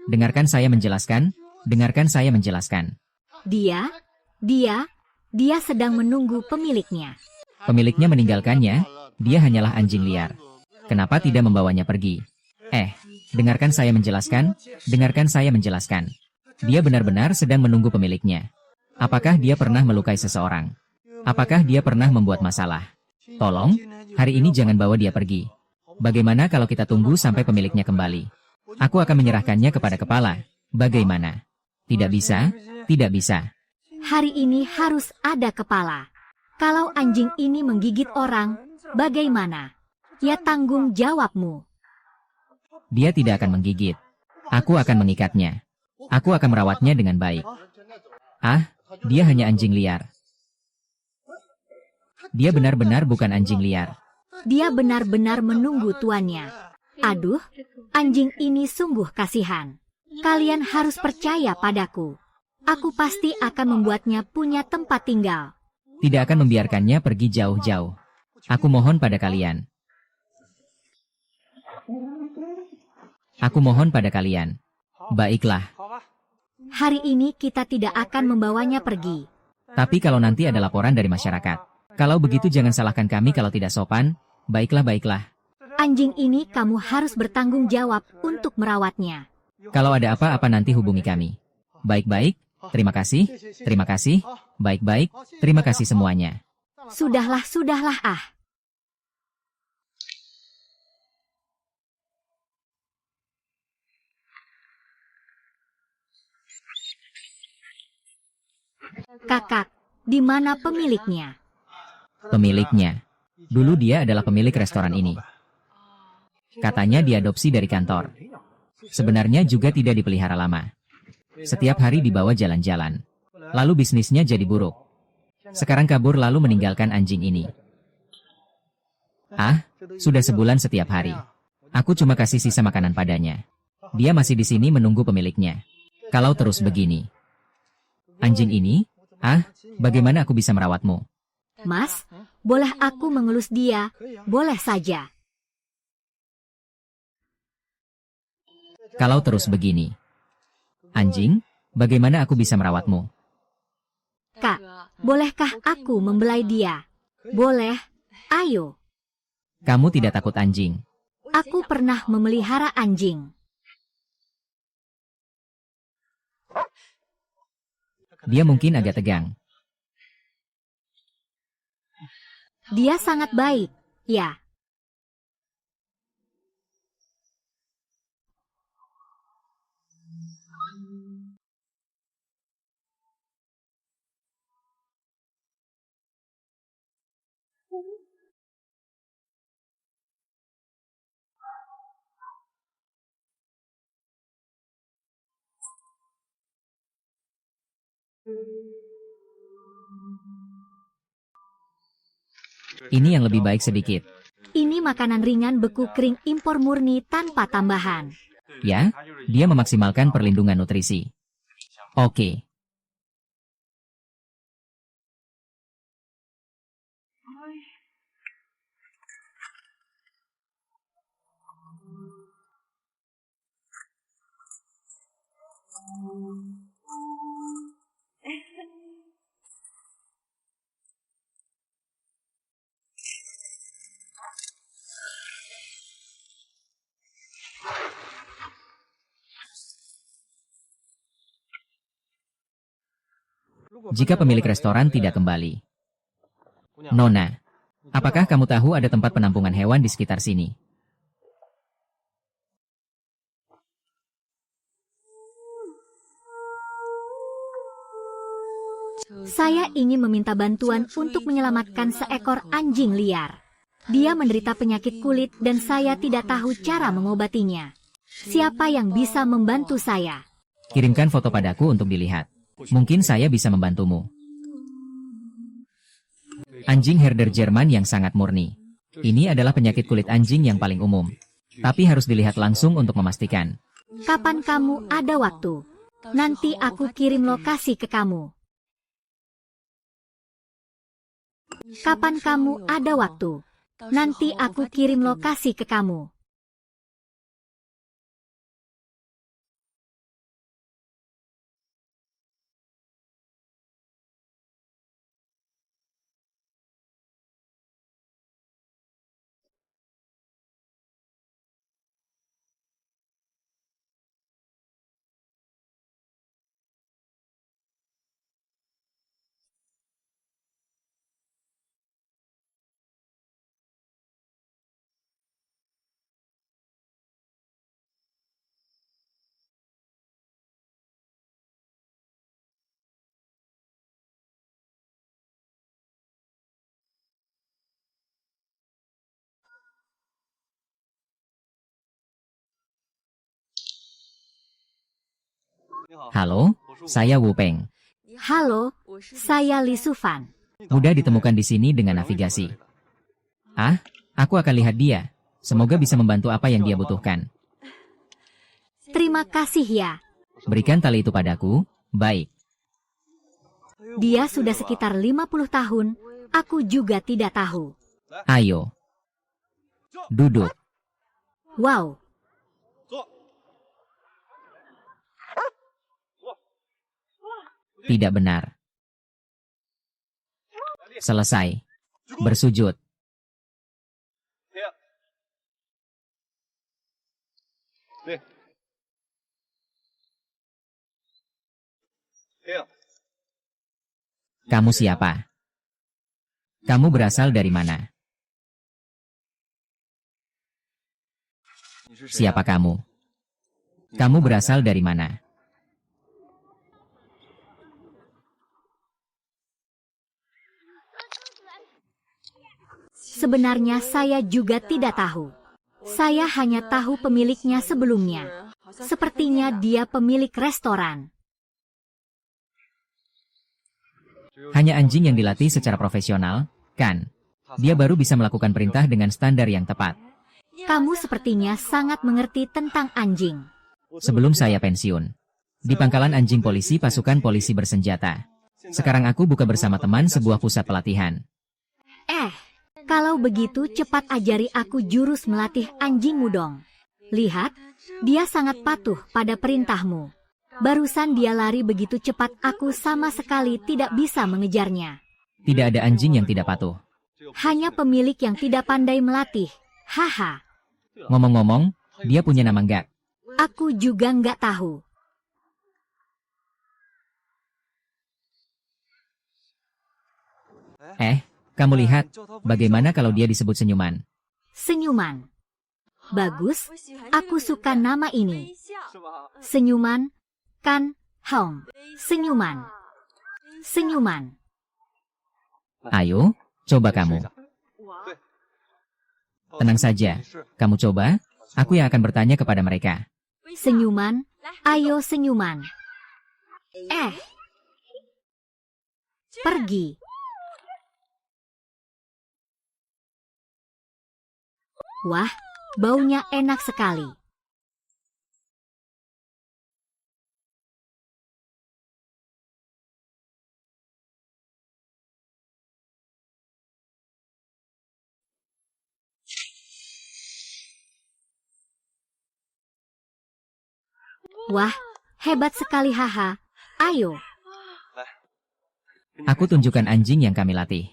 Dengarkan saya menjelaskan. Dengarkan saya menjelaskan. Dia sedang menunggu pemiliknya. Pemiliknya meninggalkannya. Dia hanyalah anjing liar. Kenapa tidak membawanya pergi? Dengarkan saya menjelaskan. Dengarkan saya menjelaskan. Dia benar-benar sedang menunggu pemiliknya. Apakah dia pernah melukai seseorang? Apakah dia pernah membuat masalah? Tolong, hari ini jangan bawa dia pergi. Bagaimana kalau kita tunggu sampai pemiliknya kembali? Aku akan menyerahkannya kepada kepala. Bagaimana? Tidak bisa, tidak bisa. Hari ini harus ada kepala. Kalau anjing ini menggigit orang, bagaimana? Ya tanggung jawabmu. Dia tidak akan menggigit. Aku akan mengikatnya. Aku akan merawatnya dengan baik. Dia hanya anjing liar. Dia benar-benar bukan anjing liar. Dia benar-benar menunggu tuannya. Aduh, anjing ini sungguh kasihan. Kalian harus percaya padaku. Aku pasti akan membuatnya punya tempat tinggal. Tidak akan membiarkannya pergi jauh-jauh. Aku mohon pada kalian. Aku mohon pada kalian. Baiklah. Hari ini kita tidak akan membawanya pergi. Tapi kalau nanti ada laporan dari masyarakat. Kalau begitu jangan salahkan kami kalau tidak sopan. Baiklah, baiklah. Anjing ini kamu harus bertanggung jawab untuk merawatnya. Kalau ada apa-apa nanti hubungi kami. Baik-baik, terima kasih, terima kasih, baik-baik, terima kasih semuanya. Sudahlah. Kakak, di mana pemiliknya? Pemiliknya. Dulu dia adalah pemilik restoran ini. Katanya diadopsi dari kantor. Sebenarnya juga tidak dipelihara lama. Setiap hari dibawa jalan-jalan. Lalu bisnisnya jadi buruk. Sekarang kabur lalu meninggalkan anjing ini. Sudah sebulan setiap hari. Aku cuma kasih sisa makanan padanya. Dia masih di sini menunggu pemiliknya. Kalau terus begini. Anjing ini? Bagaimana aku bisa merawatmu? Mas, boleh aku mengelus dia? Boleh saja. Kalau terus begini. Anjing, bagaimana aku bisa merawatmu? Kak, bolehkah aku membelai dia? Boleh, ayo. Kamu tidak takut anjing? Aku pernah memelihara anjing. Dia mungkin agak tegang. Dia sangat baik, ya. Ini yang lebih baik sedikit. Ini makanan ringan beku kering impor murni tanpa tambahan. Ya, dia memaksimalkan perlindungan nutrisi. Oke. Jika pemilik restoran tidak kembali. Nona, apakah kamu tahu ada tempat penampungan hewan di sekitar sini? Saya ingin meminta bantuan untuk menyelamatkan seekor anjing liar. Dia menderita penyakit kulit dan saya tidak tahu cara mengobatinya. Siapa yang bisa membantu saya? Kirimkan foto padaku untuk dilihat. Mungkin saya bisa membantumu. Anjing herder Jerman yang sangat murni. Ini adalah penyakit kulit anjing yang paling umum. Tapi harus dilihat langsung untuk memastikan. Kapan kamu ada waktu? Nanti aku kirim lokasi ke kamu. Kapan kamu ada waktu? Nanti aku kirim lokasi ke kamu. Halo, saya Wu Peng. Halo, saya Li Sufan. Mudah ditemukan di sini dengan navigasi. Ah, aku akan lihat dia. Semoga bisa membantu apa yang dia butuhkan. Terima kasih ya. Berikan tali itu padaku. Baik. Dia sudah sekitar 50 tahun. Aku juga tidak tahu. Ayo. Duduk. Wow. Tidak benar. Selesai. Bersujud. Kamu siapa? Kamu berasal dari mana? Siapa kamu? Kamu berasal dari mana? Sebenarnya saya juga tidak tahu. Saya hanya tahu pemiliknya sebelumnya. Sepertinya dia pemilik restoran. Hanya anjing yang dilatih secara profesional, kan? Dia baru bisa melakukan perintah dengan standar yang tepat. Kamu sepertinya sangat mengerti tentang anjing. Sebelum saya pensiun, di pangkalan anjing polisi pasukan polisi bersenjata. Sekarang aku buka bersama teman sebuah pusat pelatihan. Kalau begitu cepat ajari aku jurus melatih anjingmu dong. Lihat, dia sangat patuh pada perintahmu. Barusan dia lari begitu cepat aku sama sekali tidak bisa mengejarnya. Tidak ada anjing yang tidak patuh. Hanya pemilik yang tidak pandai melatih. Haha. Ngomong-ngomong, dia punya nama enggak? Aku juga nggak tahu. Kamu lihat, bagaimana kalau dia disebut senyuman? Senyuman. Bagus, aku suka nama ini. Senyuman, kan, Hong. Senyuman. Senyuman. Ayo, coba kamu. Tenang saja, kamu coba, aku yang akan bertanya kepada mereka. Senyuman, ayo senyuman. Pergi. Wah, baunya enak sekali. Wah, hebat sekali haha. Ayo. Aku tunjukkan anjing yang kami latih.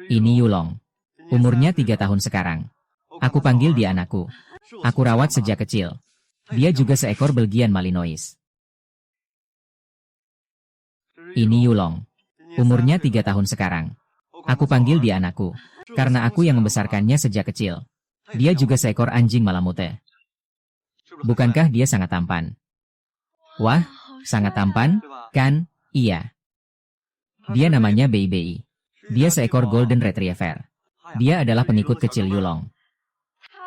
Ini Yulong. Umurnya 3 tahun sekarang. Aku panggil dia anakku. Aku rawat sejak kecil. Dia juga seekor Belgian Malinois. Ini Yulong. Umurnya 3 tahun sekarang. Aku panggil dia anakku. Karena aku yang membesarkannya sejak kecil. Dia juga seekor anjing Malamute. Bukankah dia sangat tampan? Wah, sangat tampan, kan? Iya. Dia namanya Bei Bei. Dia seekor Golden Retriever. Dia adalah pengikut kecil Yulong.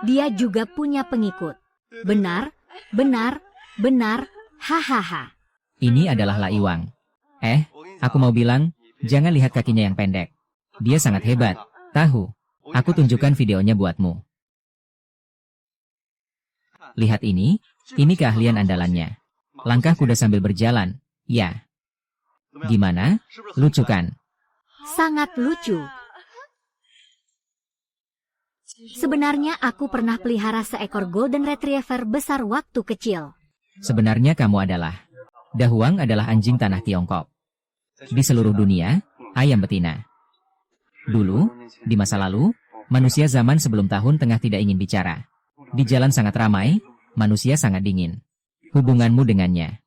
Dia juga punya pengikut. Benar, benar, benar, hahaha. Ini adalah Laiwang. Aku mau bilang, jangan lihat kakinya yang pendek. Dia sangat hebat, tahu. Aku tunjukkan videonya buatmu. Lihat ini keahlian andalannya. Langkah kuda sambil berjalan, ya. Gimana? Lucu kan? Sangat lucu. Sebenarnya aku pernah pelihara seekor Golden Retriever besar waktu kecil. Sebenarnya kamu adalah. Dahuang adalah anjing tanah Tiongkok. Di seluruh dunia, ayam betina. Dulu, di masa lalu, manusia zaman sebelum tahun tengah tidak ingin bicara. Di jalan sangat ramai, manusia sangat dingin. Hubunganmu dengannya.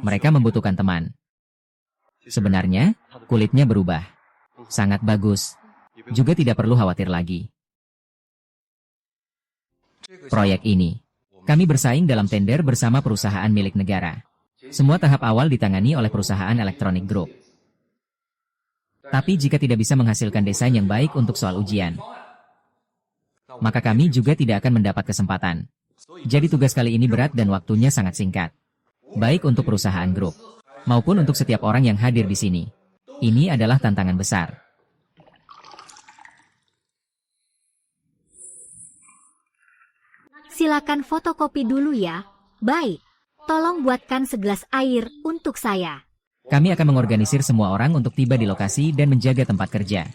Mereka membutuhkan teman. Sebenarnya, kulitnya berubah. Sangat bagus. Juga tidak perlu khawatir lagi. Proyek ini, kami bersaing dalam tender bersama perusahaan milik negara. Semua tahap awal ditangani oleh perusahaan Electronic Group. Tapi jika tidak bisa menghasilkan desain yang baik untuk soal ujian, maka kami juga tidak akan mendapat kesempatan. Jadi tugas kali ini berat dan waktunya sangat singkat. Baik untuk perusahaan grup, maupun untuk setiap orang yang hadir di sini. Ini adalah tantangan besar. Silakan fotokopi dulu ya. Baik. Tolong buatkan segelas air untuk saya. Kami akan mengorganisir semua orang untuk tiba di lokasi dan menjaga tempat kerja.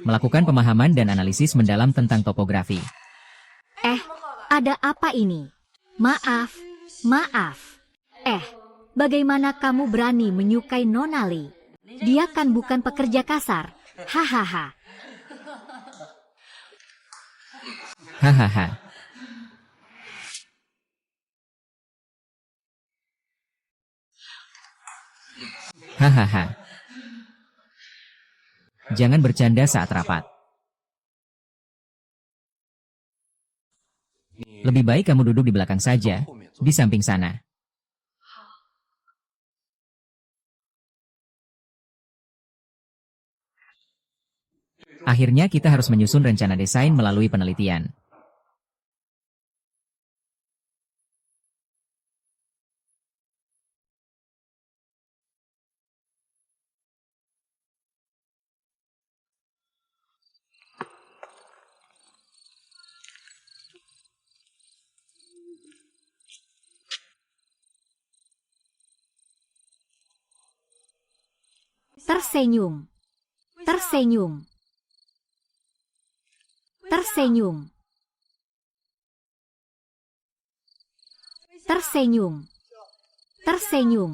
Melakukan pemahaman dan analisis mendalam tentang topografi. Ada apa ini? Maaf. Bagaimana kamu berani menyukai Nonali? Dia kan bukan pekerja kasar. Hahaha. Hahaha. Hahaha. Jangan bercanda saat rapat. Lebih baik kamu duduk di belakang saja, di samping sana. Akhirnya kita harus menyusun rencana desain melalui penelitian. Tersenyum. Tersenyum. Tersenyum. Tersenyum. Tersenyum.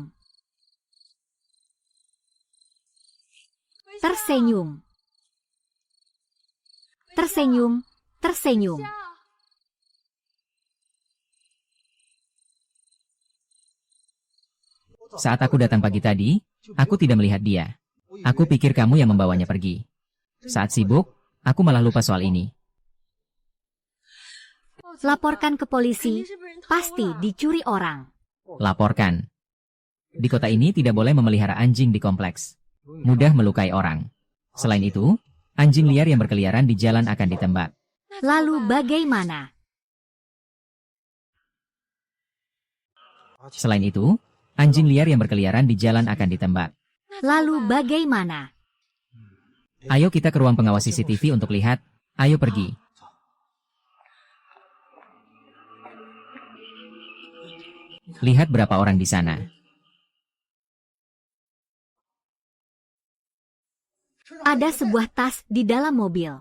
Tersenyum. Tersenyum. Tersenyum. Saat aku datang pagi tadi, aku tidak melihat dia. Aku pikir kamu yang membawanya pergi. Saat sibuk, aku malah lupa soal ini. Laporkan ke polisi. Pasti dicuri orang. Laporkan. Di kota ini tidak boleh memelihara anjing di kompleks. Mudah melukai orang. Selain itu, anjing liar yang berkeliaran di jalan akan ditembak. Lalu bagaimana? Selain itu, anjing liar yang berkeliaran di jalan akan ditembak. Lalu bagaimana? Ayo kita ke ruang pengawas CCTV untuk lihat. Ayo pergi. Lihat berapa orang di sana. Ada sebuah tas di dalam mobil.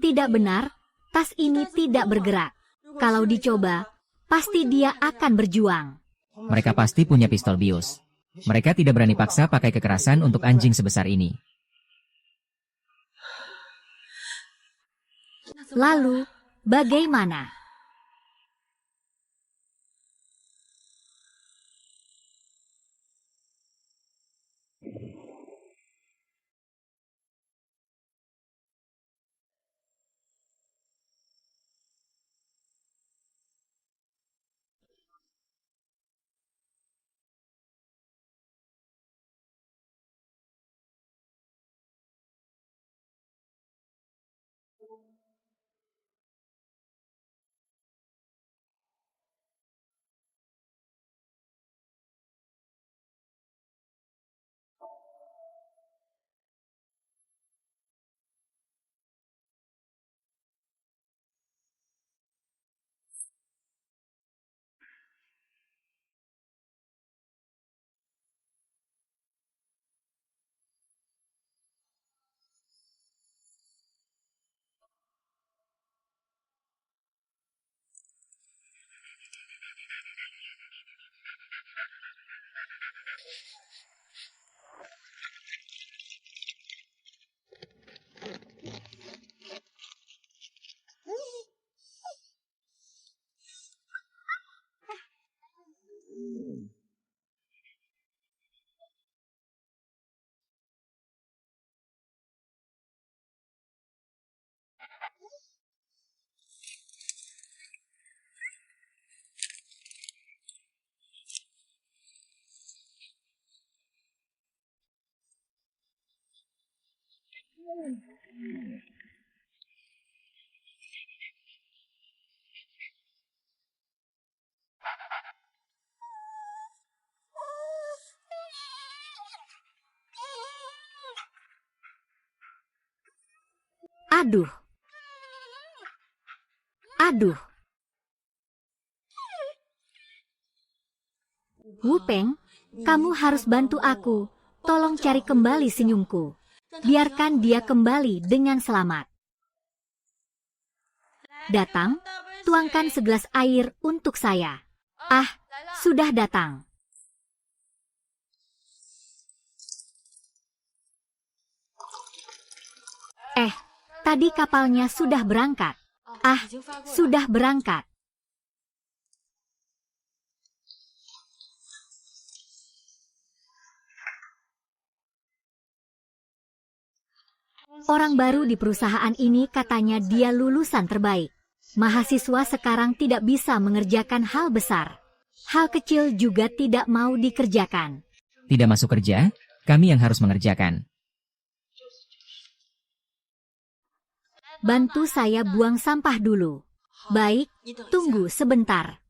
Tidak benar, tas ini tidak bergerak. Kalau dicoba, pasti dia akan berjuang. Mereka pasti punya pistol bius. Mereka tidak berani paksa pakai kekerasan untuk anjing sebesar ini. Lalu, bagaimana? Aduh. Aduh. Wupeng, kamu harus bantu aku. Tolong cari kembali senyumku. Biarkan dia kembali dengan selamat. Datang, tuangkan segelas air untuk saya. Ah, sudah datang. Tadi kapalnya sudah berangkat. Ah, sudah berangkat. Orang baru di perusahaan ini katanya dia lulusan terbaik. Mahasiswa sekarang tidak bisa mengerjakan hal besar. Hal kecil juga tidak mau dikerjakan. Tidak masuk kerja, kami yang harus mengerjakan. Bantu saya buang sampah dulu. Baik, tunggu sebentar.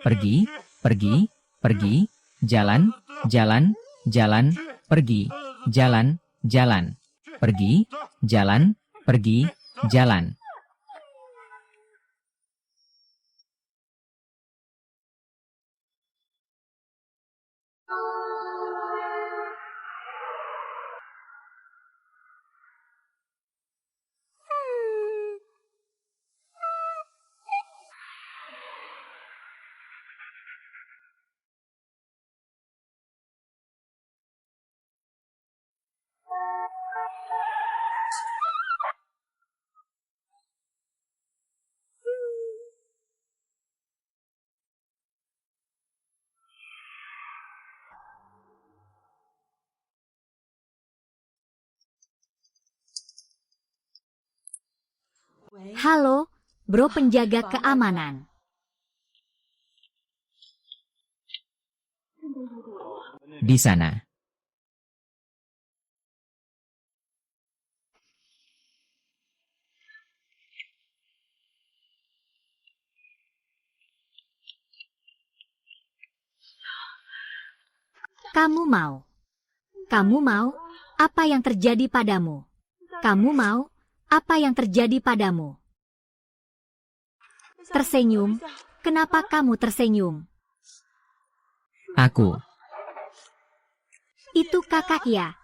Pergi, pergi, pergi, jalan, jalan, jalan, pergi, jalan, jalan, pergi, jalan, pergi, jalan. Halo, bro penjaga keamanan. Di sana. Kamu mau apa yang terjadi padamu? Kamu mau apa yang terjadi padamu? Tersenyum, kenapa kamu tersenyum? Aku. Itu kakak ya?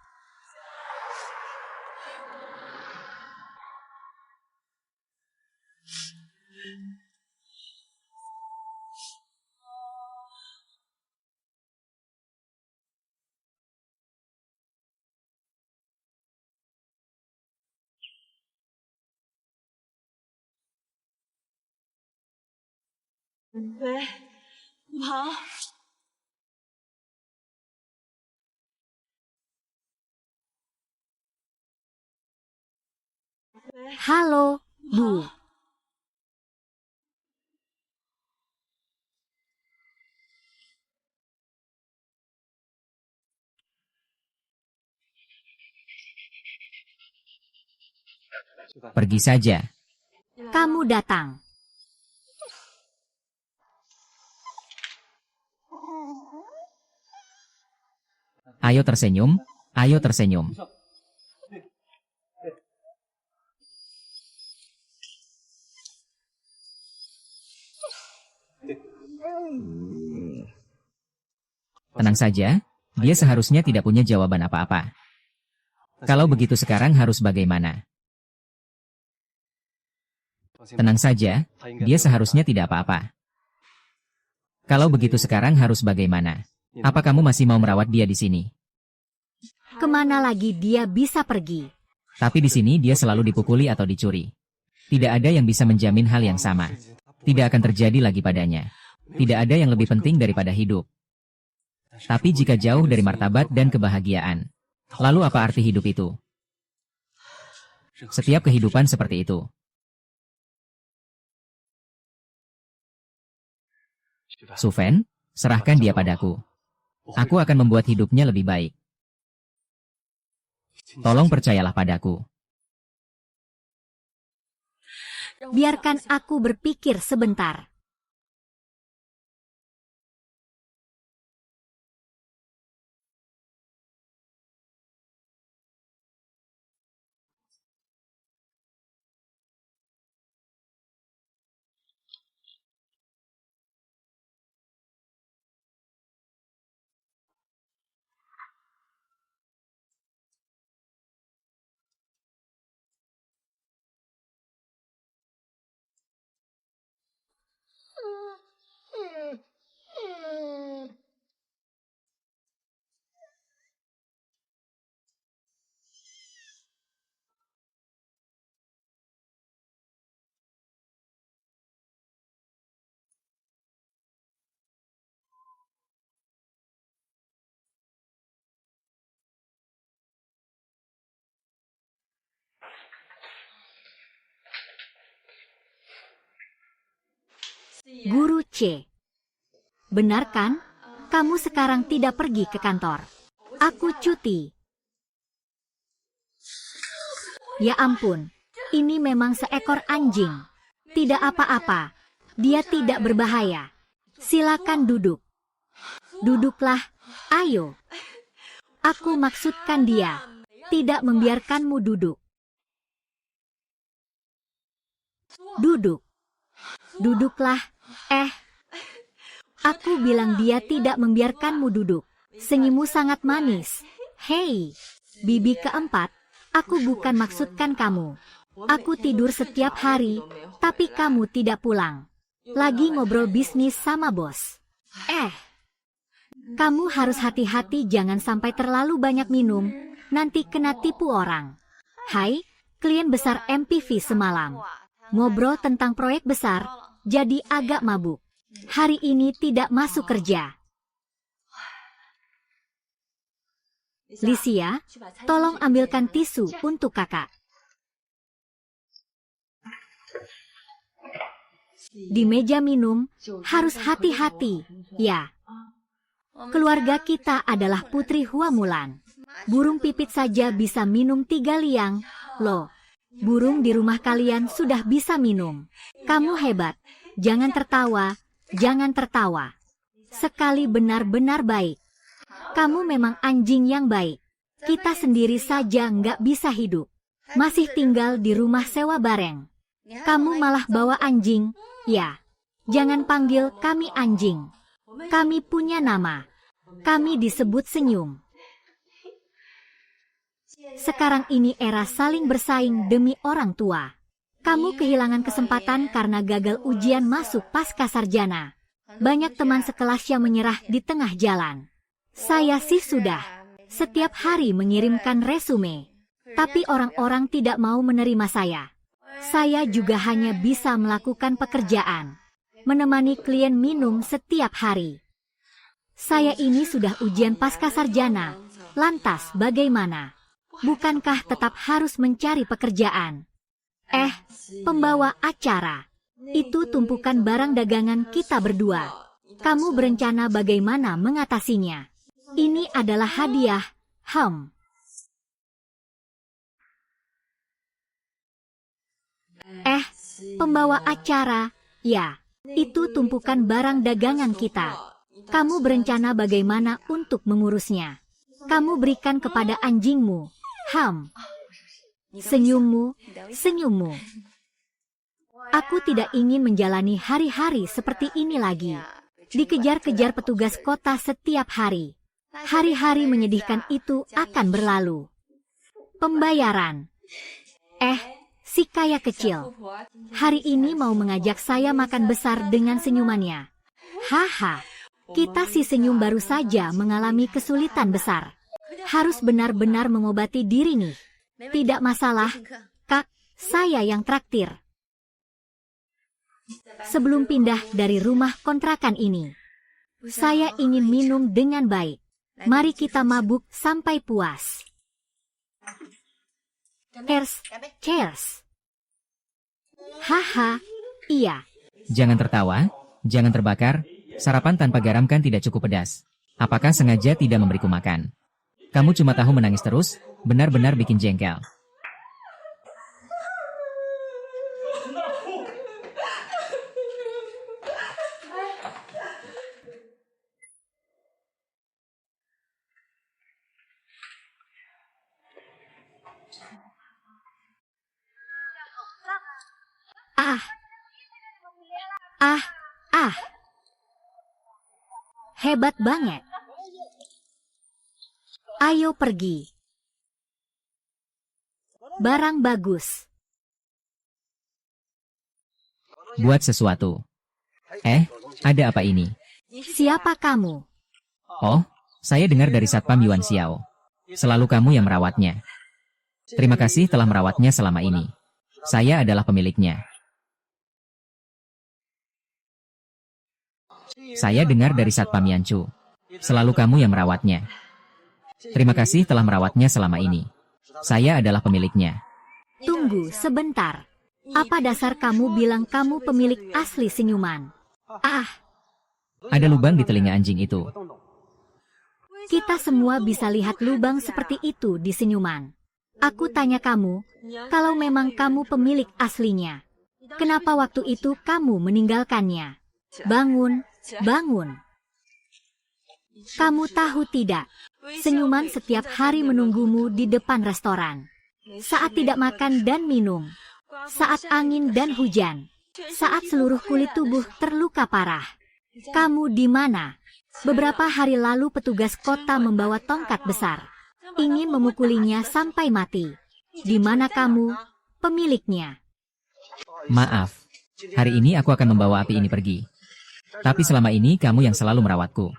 Halo, Bu. Pergi saja. Kamu datang. Ayo tersenyum, ayo tersenyum. Tenang saja, dia seharusnya tidak punya jawaban apa-apa. Kalau begitu sekarang harus bagaimana? Tenang saja, dia seharusnya tidak apa-apa. Kalau begitu sekarang harus bagaimana? Apa kamu masih mau merawat dia di sini? Kemana lagi dia bisa pergi? Tapi di sini dia selalu dipukuli atau dicuri. Tidak ada yang bisa menjamin hal yang sama. Tidak akan terjadi lagi padanya. Tidak ada yang lebih penting daripada hidup. Tapi jika jauh dari martabat dan kebahagiaan, lalu apa arti hidup itu? Setiap kehidupan seperti itu. Sufen, serahkan dia padaku. Aku akan membuat hidupnya lebih baik. Tolong percayalah padaku. Biarkan aku berpikir sebentar. Guru C. Benar kan? Kamu sekarang tidak pergi ke kantor. Aku cuti. Ya ampun, ini memang seekor anjing. Tidak apa-apa, dia tidak berbahaya. Silakan duduk. Duduklah, ayo. Aku maksudkan dia tidak membiarkanmu duduk. Duduk. Duduklah, Aku bilang dia tidak membiarkanmu duduk. Senyummu sangat manis. Hei, bibi keempat, aku bukan maksudkan kamu. Aku tidur setiap hari, tapi kamu tidak pulang. Lagi ngobrol bisnis sama bos. Kamu harus hati-hati jangan sampai terlalu banyak minum, nanti kena tipu orang. Hai, klien besar MPV semalam. Ngobrol tentang proyek besar, jadi agak mabuk. Hari ini tidak masuk kerja. Lisia, tolong ambilkan tisu untuk kakak. Di meja minum, harus hati-hati, ya. Keluarga kita adalah Putri Hua Mulan. Burung pipit saja bisa minum 3 liang, loh. Burung di rumah kalian sudah bisa minum. Kamu hebat, jangan tertawa. Jangan tertawa. Sekali benar-benar baik. Kamu memang anjing yang baik. Kita sendiri saja nggak bisa hidup. Masih tinggal di rumah sewa bareng. Kamu malah bawa anjing, ya. Jangan panggil kami anjing. Kami punya nama. Kami disebut senyum. Sekarang ini era saling bersaing demi orang tua. Kamu kehilangan kesempatan karena gagal ujian masuk pasca sarjana. Banyak teman sekelas yang menyerah di tengah jalan. Saya sih sudah setiap hari mengirimkan resume. Tapi orang-orang tidak mau menerima saya. Saya juga hanya bisa melakukan pekerjaan. Menemani klien minum setiap hari. Saya ini sudah ujian pasca sarjana. Lantas bagaimana? Bukankah tetap harus mencari pekerjaan? Pembawa acara. Itu tumpukan barang dagangan kita berdua. Kamu berencana bagaimana mengatasinya? Ini adalah hadiah, Pembawa acara, ya. Itu tumpukan barang dagangan kita. Kamu berencana bagaimana untuk mengurusnya? Kamu berikan kepada anjingmu, Senyummu, senyummu. Aku tidak ingin menjalani hari-hari seperti ini lagi. Dikejar-kejar petugas kota setiap hari. Hari-hari menyedihkan itu akan berlalu. Pembayaran. Si kaya kecil. Hari ini mau mengajak saya makan besar dengan senyumannya. Haha, kita si senyum baru saja mengalami kesulitan besar. Harus benar-benar mengobati diri nih. Tidak masalah, Kak, saya yang traktir. Sebelum pindah dari rumah kontrakan ini, saya ingin minum dengan baik. Mari kita mabuk sampai puas. Cheers, cheers. Haha, iya. Jangan tertawa, jangan terbakar, sarapan tanpa garam kan tidak cukup pedas. Apakah sengaja tidak memberiku makan? Kamu cuma tahu menangis terus, benar-benar bikin jengkel. Ah, ah, ah. Hebat banget. Ayo pergi. Barang bagus. Buat sesuatu. Ada apa ini? Siapa kamu? Oh, saya dengar dari Satpam Yuan Xiao. Selalu kamu yang merawatnya. Terima kasih telah merawatnya selama ini. Saya adalah pemiliknya. Saya dengar dari Satpam Yanchu. Selalu kamu yang merawatnya. Terima kasih telah merawatnya selama ini. Saya adalah pemiliknya. Tunggu sebentar. Apa dasar kamu bilang kamu pemilik asli senyuman? Ah, Ada lubang di telinga anjing itu. kita semua bisa lihat lubang seperti itu di senyuman. Aku tanya kamu, kalau memang kamu pemilik aslinya, kenapa waktu itu kamu meninggalkannya? Bangun, bangun. Kamu tahu tidak, senyuman setiap hari menunggumu di depan restoran. Saat tidak makan dan minum, saat angin dan hujan, saat seluruh kulit tubuh terluka parah. Kamu di mana? Beberapa hari lalu petugas kota membawa tongkat besar, ingin memukulinya sampai mati. Di mana kamu, pemiliknya? Maaf. Hari ini aku akan membawa api ini pergi. Tapi selama ini kamu yang selalu merawatku.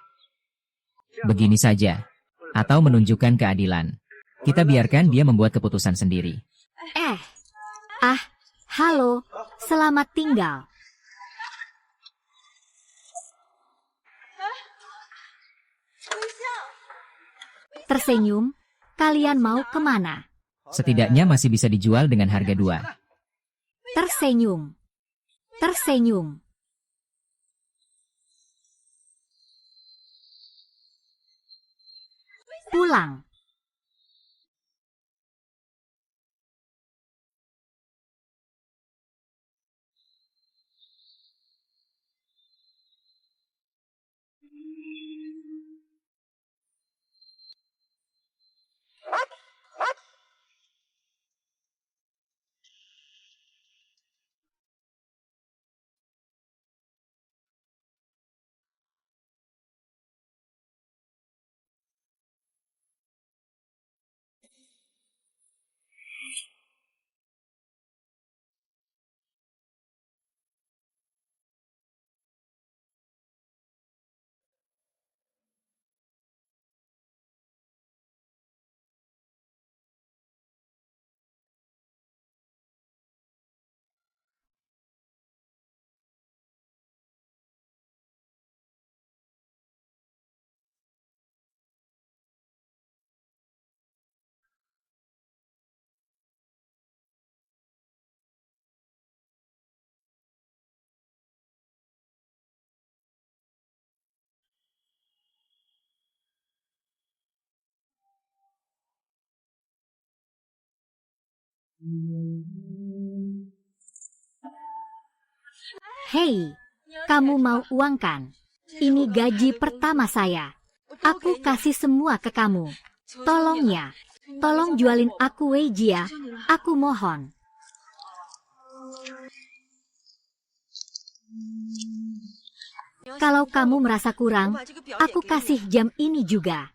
Begini saja. Atau menunjukkan keadilan. Kita biarkan dia membuat keputusan sendiri. Halo, selamat tinggal. Tersenyum, kalian mau kemana? Setidaknya masih bisa dijual dengan harga 2. Tersenyum. Tersenyum. Pulang. Hei, kamu mau uang kan? Ini gaji pertama saya. Aku kasih semua ke kamu. Tolong ya. Tolong jualin aku Weijia. Aku mohon. Kalau kamu merasa kurang, aku kasih jam ini juga.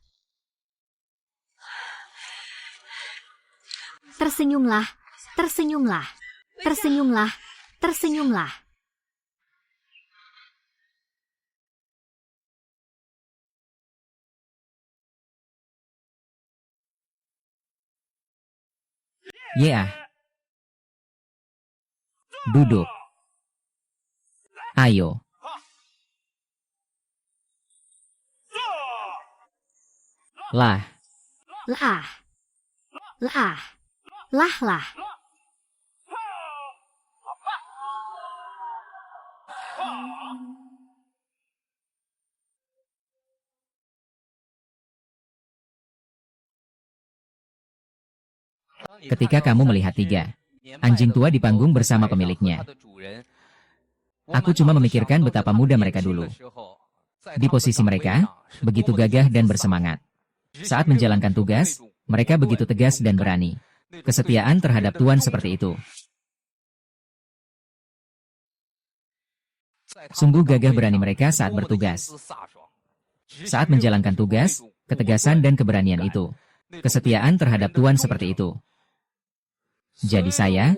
Tersenyumlah, tersenyumlah, tersenyumlah, tersenyumlah. Yeah. Duduk. Ayo. Lah. Lah. Lah. Lah lah. Ketika kamu melihat 3 anjing tua di panggung bersama pemiliknya, aku cuma memikirkan betapa muda mereka dulu. Di posisi mereka, begitu gagah dan bersemangat. Saat menjalankan tugas, mereka begitu tegas dan berani. Kesetiaan terhadap tuan seperti itu. Sungguh gagah berani mereka saat bertugas. Saat menjalankan tugas, ketegasan dan keberanian itu. Kesetiaan terhadap tuan seperti itu. Jadi saya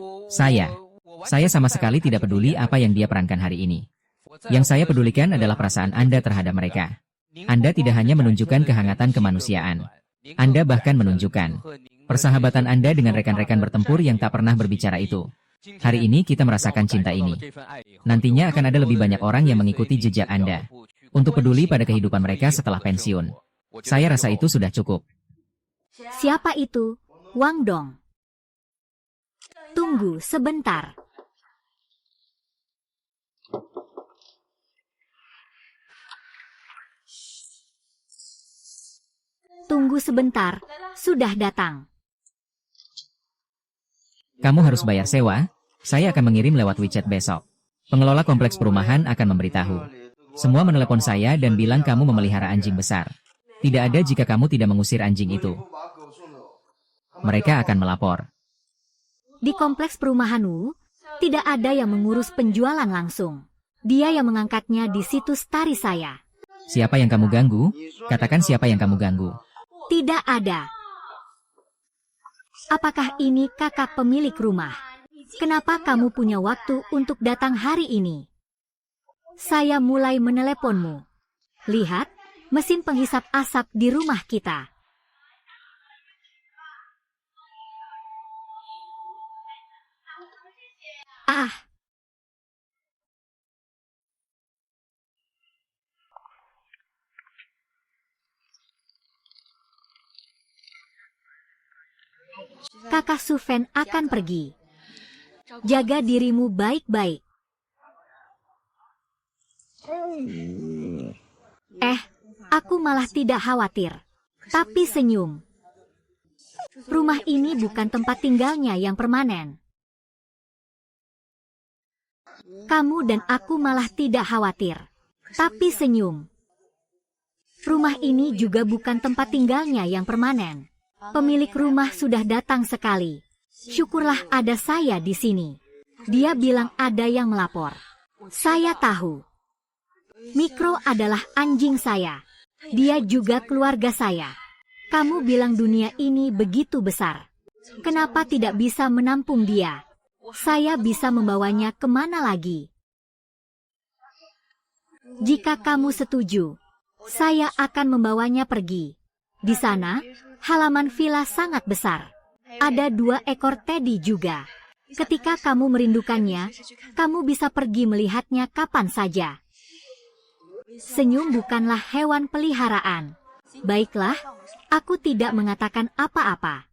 sama sekali tidak peduli apa yang dia perankan hari ini. Yang saya pedulikan adalah perasaan Anda terhadap mereka. Anda tidak hanya menunjukkan kehangatan kemanusiaan. Anda bahkan menunjukkan persahabatan Anda dengan rekan-rekan bertempur yang tak pernah berbicara itu. Hari ini kita merasakan cinta ini. Nantinya akan ada lebih banyak orang yang mengikuti jejak Anda. Untuk peduli pada kehidupan mereka setelah pensiun. Saya rasa itu sudah cukup. Siapa itu? Wang Dong. Tunggu sebentar. Tunggu sebentar, sudah datang. Kamu harus bayar sewa, saya akan mengirim lewat WeChat besok. Pengelola kompleks perumahan akan memberitahu. Semua menelepon saya dan bilang kamu memelihara anjing besar. Tidak ada jika kamu tidak mengusir anjing itu. Mereka akan melapor. Di kompleks perumahanmu, tidak ada yang mengurus penjualan langsung. Dia yang mengangkatnya di situs tari saya. Siapa yang kamu ganggu? Katakan siapa yang kamu ganggu. Tidak ada. Apakah ini kakak pemilik rumah? Kenapa kamu punya waktu untuk datang hari ini? Saya mulai meneleponmu. Lihat, mesin penghisap asap di rumah kita. Ah. Kakak Sufen akan pergi. Jaga dirimu baik-baik. Aku malah tidak khawatir. Tapi senyum. Rumah ini bukan tempat tinggalnya yang permanen. Kamu dan aku malah tidak khawatir. Tapi senyum. Rumah ini juga bukan tempat tinggalnya yang permanen. Pemilik rumah sudah datang sekali. Syukurlah ada saya di sini. Dia bilang ada yang melapor. Saya tahu. Mikro adalah anjing saya. Dia juga keluarga saya. Kamu bilang dunia ini begitu besar. Kenapa tidak bisa menampung dia? Saya bisa membawanya kemana lagi? Jika kamu setuju, saya akan membawanya pergi. Di sana, halaman villa sangat besar. Ada 2 ekor teddy juga. Ketika kamu merindukannya, kamu bisa pergi melihatnya kapan saja. Senyum bukanlah hewan peliharaan. Baiklah, aku tidak mengatakan apa-apa.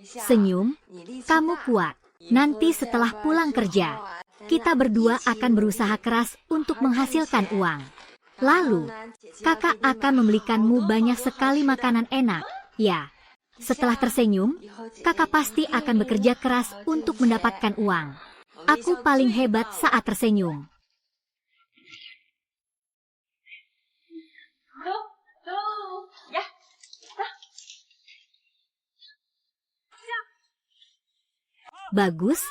Senyum, kamu kuat. Nanti setelah pulang kerja, Kita berdua akan berusaha keras untuk menghasilkan uang. Lalu, kakak akan membelikanmu banyak sekali makanan enak. Ya, setelah tersenyum, kakak pasti akan bekerja keras untuk mendapatkan uang. Aku paling hebat saat tersenyum. Bagus,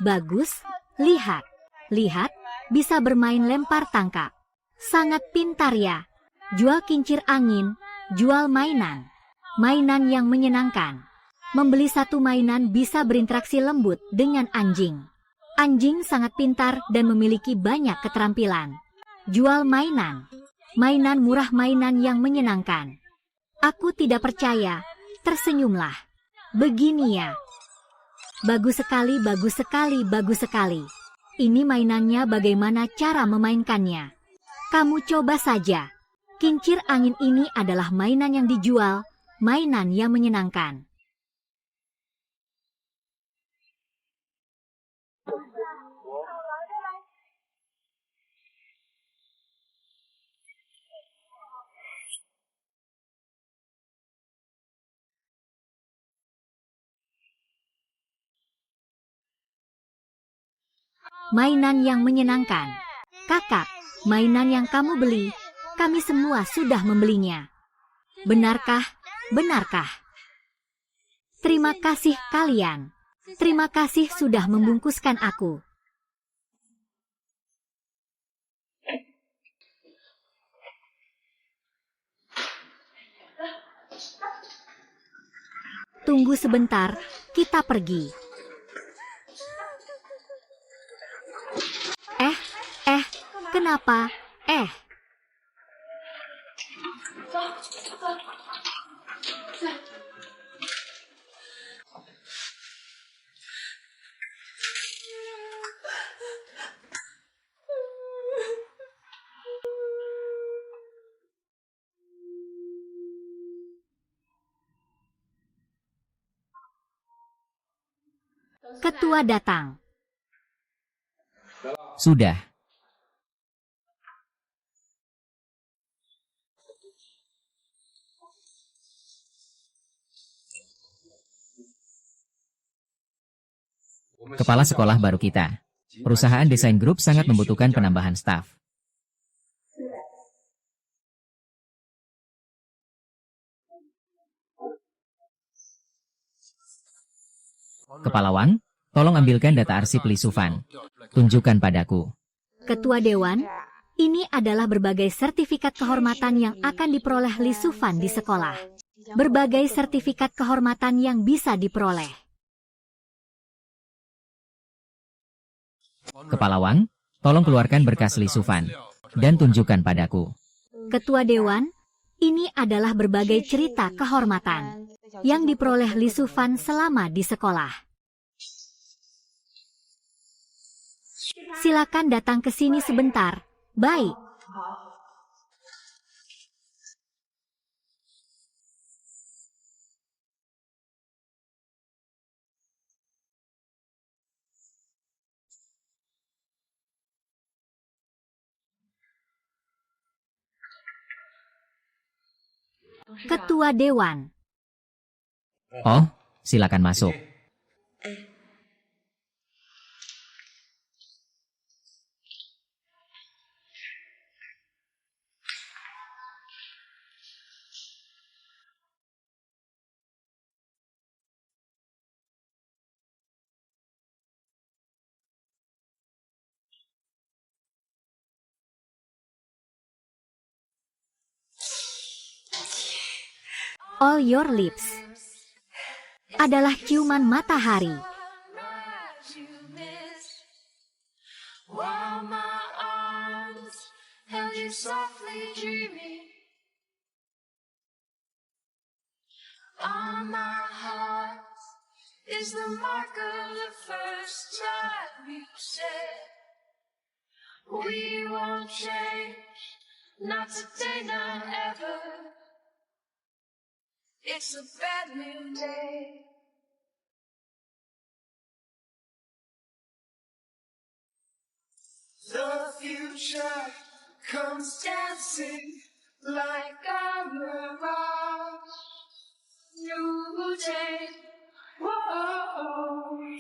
bagus. Lihat, lihat, bisa bermain lempar tangkap. Sangat pintar ya. Jual kincir angin, jual mainan. Mainan yang menyenangkan. Membeli satu mainan bisa berinteraksi lembut dengan anjing. Anjing sangat pintar dan memiliki banyak keterampilan. Jual mainan. Mainan murah, mainan yang menyenangkan. Aku tidak percaya. Tersenyumlah. Begini ya. Bagus sekali, bagus sekali, bagus sekali. Ini mainannya, bagaimana cara memainkannya? Kamu coba saja. Kincir angin ini adalah mainan yang dijual, mainan yang menyenangkan. Mainan yang menyenangkan. Kakak, mainan yang kamu beli, kami semua sudah membelinya. Benarkah? Benarkah? Terima kasih kalian. Terima kasih sudah membungkuskan aku. Tunggu sebentar, kita pergi. Kenapa? Ketua datang. Sudah. Kepala sekolah baru kita. Perusahaan desain grup sangat membutuhkan penambahan staf. Kepala Wang, tolong ambilkan data arsip Li Sufan. Tunjukkan padaku. Ketua Dewan, ini adalah berbagai sertifikat kehormatan yang akan diperoleh Li Sufan di sekolah. Berbagai sertifikat kehormatan yang bisa diperoleh. Kepala Wang, tolong keluarkan berkas Li Sufan dan tunjukkan padaku. Ketua Dewan, ini adalah berbagai cerita kehormatan yang diperoleh Li Sufan selama di sekolah. Silakan datang ke sini sebentar. Baik. Ketua Dewan. Oh, silakan masuk. All your lips adalah ciuman matahari. While my arms held you softly dreaming, on my heart is the mark of the first time you said we won't change, not today, not ever. It's a bad new day. The future comes dancing like a mirage. New day, whoa,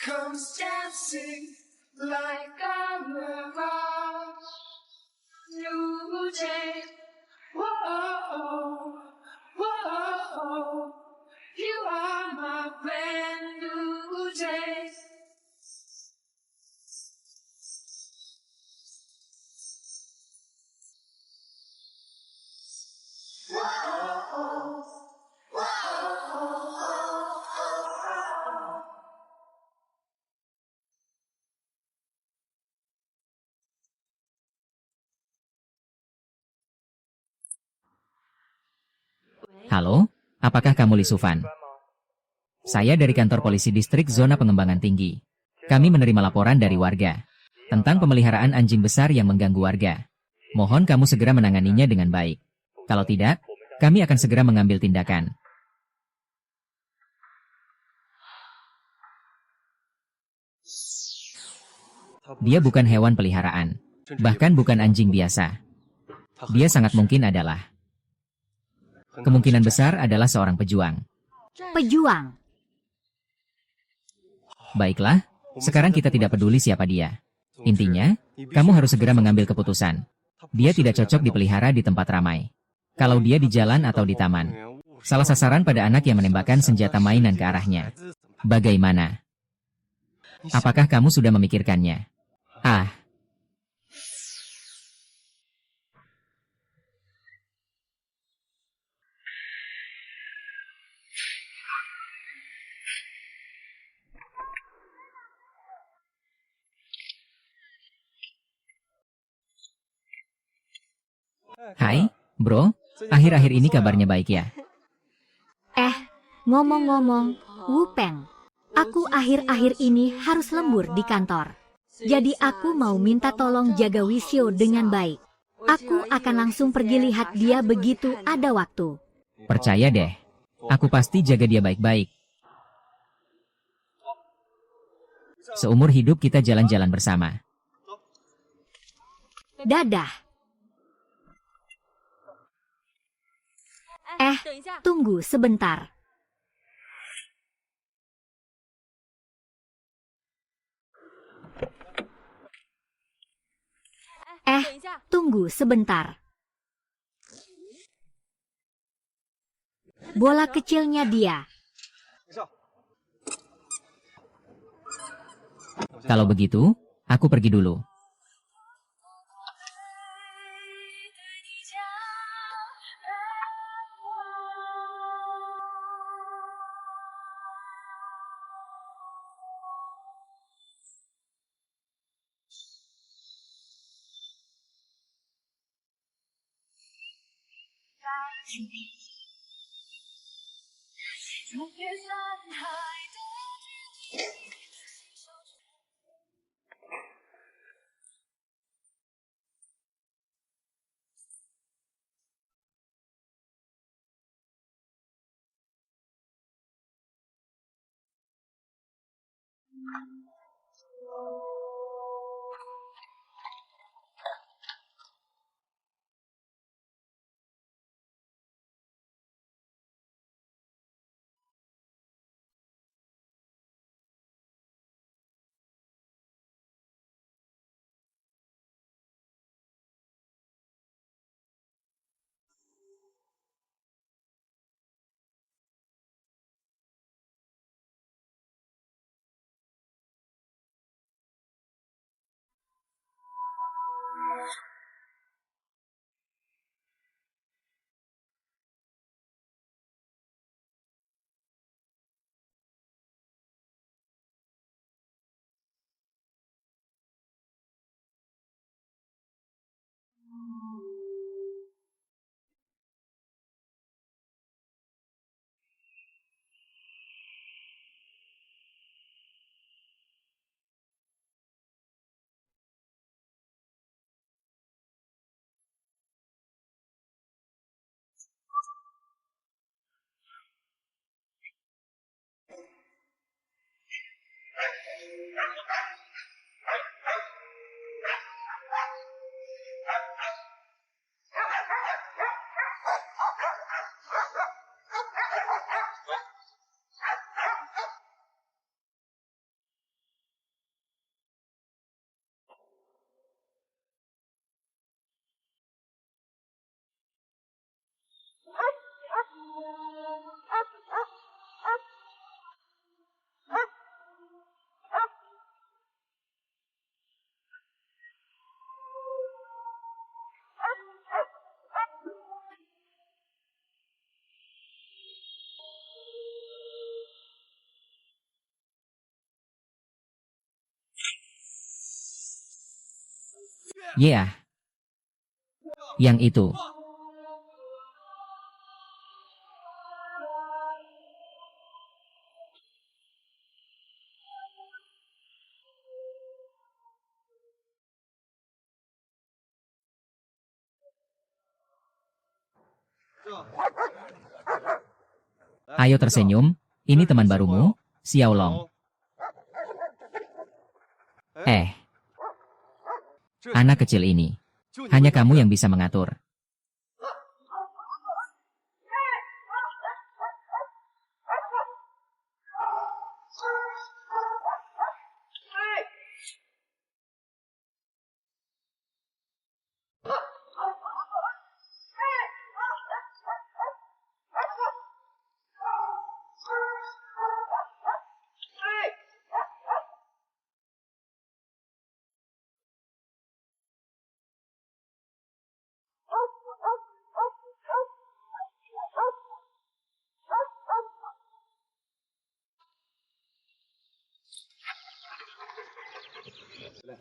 comes dancing like a mirage. New day, whoa, whoa, you are my brand new day. Halo, apakah kamu Li Sufan? Saya dari kantor polisi distrik zona pengembangan tinggi. Kami menerima laporan dari warga tentang pemeliharaan anjing besar yang mengganggu warga. Mohon kamu segera menanganinya dengan baik. Kalau tidak, kami akan segera mengambil tindakan. Dia bukan hewan peliharaan, bahkan bukan anjing biasa. Dia sangat mungkin adalah, kemungkinan besar adalah seorang pejuang. Pejuang. Baiklah, sekarang kita tidak peduli siapa dia. Intinya, kamu harus segera mengambil keputusan. Dia tidak cocok dipelihara di tempat ramai. Kalau dia di jalan atau di taman, salah sasaran pada anak yang menembakkan senjata mainan ke arahnya. Bagaimana? Apakah kamu sudah memikirkannya? Ah, hai, bro. Akhir-akhir ini kabarnya baik ya? Ngomong-ngomong, Wupeng, aku akhir-akhir ini harus lembur di kantor. Jadi aku mau minta tolong jaga Wisyo dengan baik. Aku akan langsung pergi lihat dia begitu ada waktu. Percaya deh. Aku pasti jaga dia baik-baik. Seumur hidup kita jalan-jalan bersama. Dadah. Tunggu sebentar. Tunggu sebentar. Bola kecilnya dia. Kalau begitu, aku pergi dulu. Yeah. Yang itu. Ayo tersenyum, ini teman barumu, Xiaolong. Anak kecil ini. Hanya kamu yang bisa mengatur.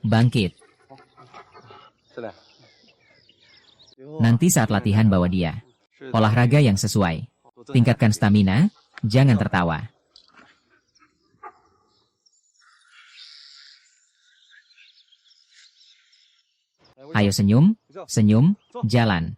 Bangkit. Nanti saat latihan bawa dia. Olahraga yang sesuai. Tingkatkan stamina, jangan tertawa. Ayo senyum, senyum, jalan.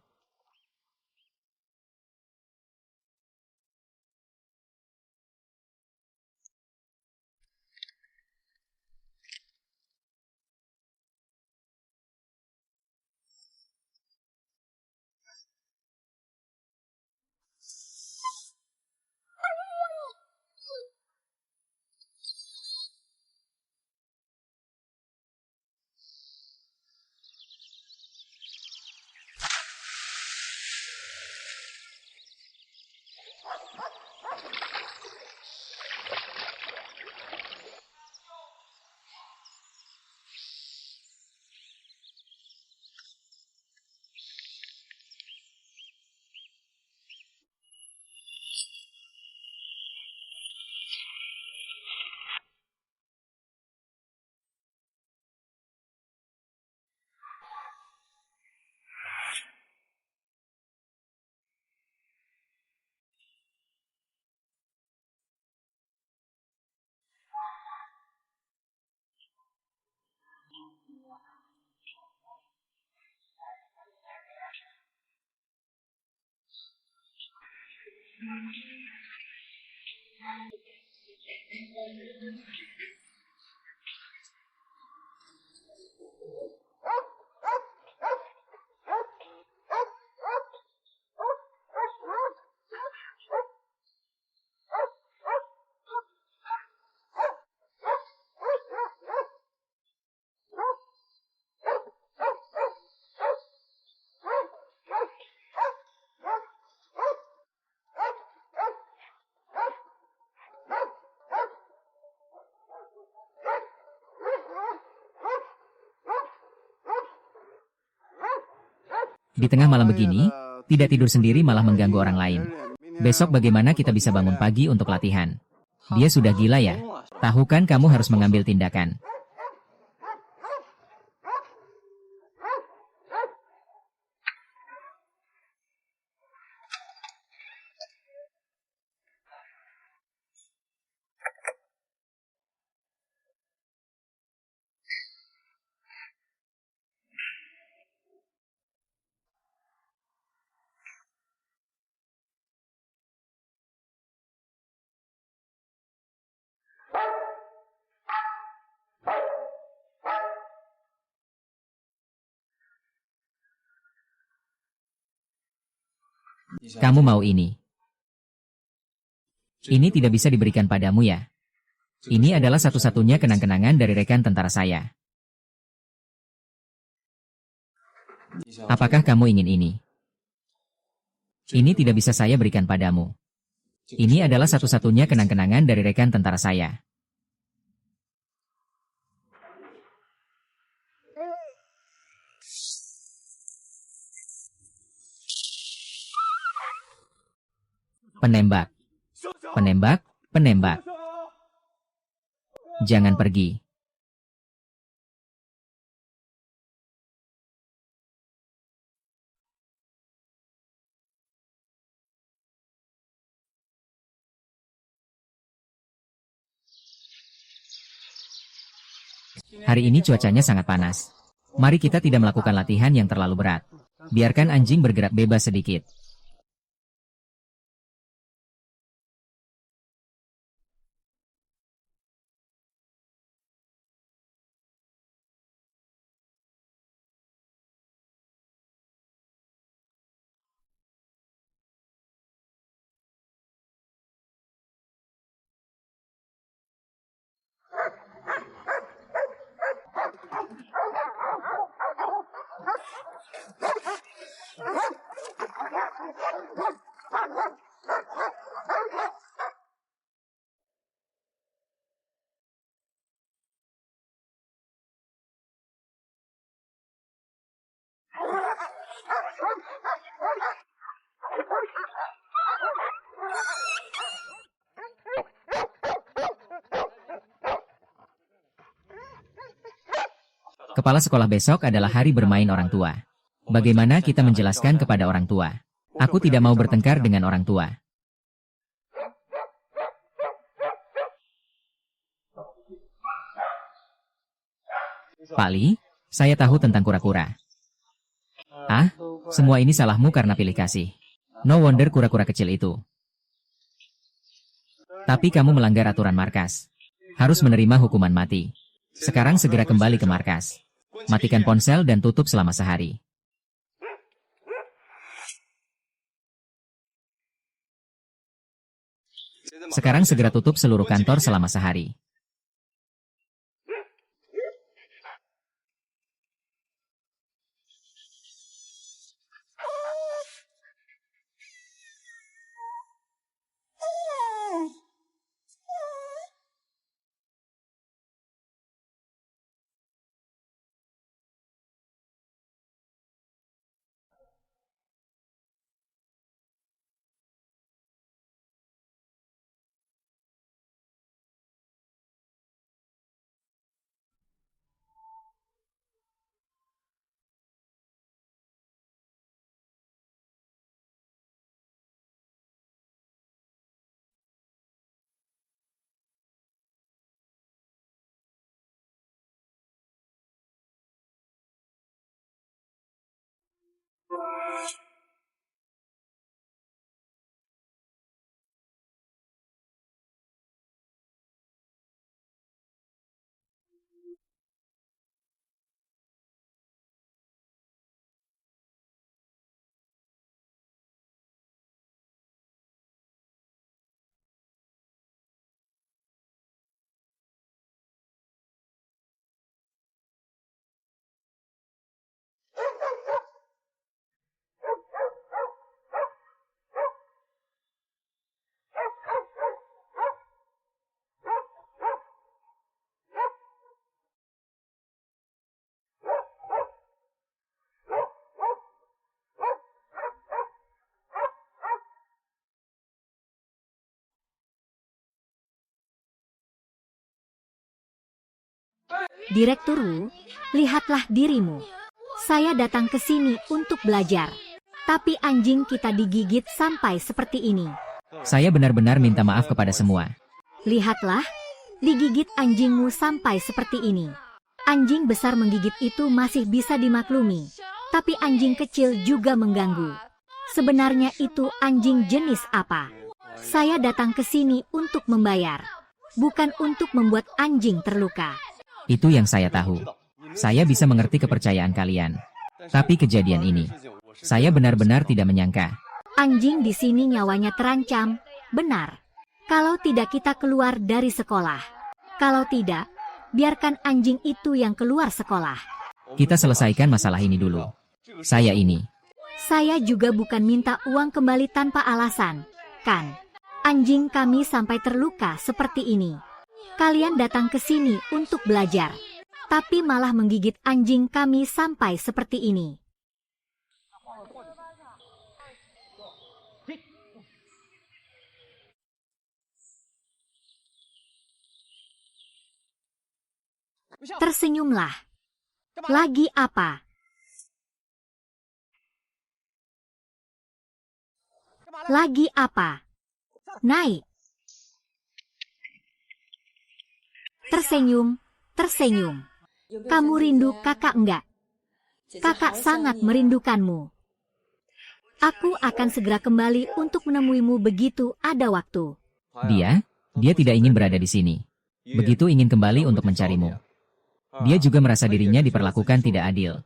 Di tengah malam begini, tidak tidur sendiri malah mengganggu orang lain. Besok bagaimana kita bisa bangun pagi untuk latihan? Dia sudah gila ya? Tahu kan kamu harus mengambil tindakan. Kamu mau ini? Ini tidak bisa diberikan padamu ya. Ini adalah satu-satunya kenang-kenangan dari rekan tentara saya. Apakah kamu ingin ini? Ini tidak bisa saya berikan padamu. Ini adalah satu-satunya kenang-kenangan dari rekan tentara saya. Penembak. Penembak, penembak. Jangan pergi. Hari ini cuacanya sangat panas. Mari kita tidak melakukan latihan yang terlalu berat. Biarkan anjing bergerak bebas sedikit. Kepala sekolah besok adalah hari bermain orang tua. Bagaimana kita menjelaskan kepada orang tua? Aku tidak mau bertengkar dengan orang tua. Pak Li, saya tahu tentang kura-kura. Ah, semua ini salahmu karena pilih kasih. No wonder kura-kura kecil itu. Tapi kamu melanggar aturan markas. Harus menerima hukuman mati. Sekarang segera kembali ke markas. Matikan ponsel dan tutup selama sehari. Sekarang segera tutup seluruh kantor selama sehari. Direktur Wu, lihatlah dirimu. Saya datang ke sini untuk belajar. Tapi anjing kita digigit sampai seperti ini. Saya benar-benar minta maaf kepada semua. Lihatlah, digigit anjingmu sampai seperti ini. Anjing besar menggigit itu masih bisa dimaklumi. Tapi anjing kecil juga mengganggu. Sebenarnya itu anjing jenis apa? Saya datang ke sini untuk membayar. Bukan untuk membuat anjing terluka. Itu yang saya tahu. Saya bisa mengerti kepercayaan kalian. Tapi kejadian ini, saya benar-benar tidak menyangka. Anjing di sini nyawanya terancam, benar. Kalau tidak kita keluar dari sekolah. Kalau tidak, biarkan anjing itu yang keluar sekolah. Kita selesaikan masalah ini dulu. Saya ini. Saya juga bukan minta uang kembali tanpa alasan, kan? Anjing kami sampai terluka seperti ini. Kalian datang ke sini untuk belajar, tapi malah menggigit anjing kami sampai seperti ini. Tersenyumlah. Lagi apa? Lagi apa? Naik. Tersenyum, tersenyum. Kamu rindu kakak enggak? Kakak sangat merindukanmu. Aku akan segera kembali untuk menemuimu begitu ada waktu. Dia tidak ingin berada di sini. Begitu ingin kembali untuk mencarimu. Dia juga merasa dirinya diperlakukan tidak adil.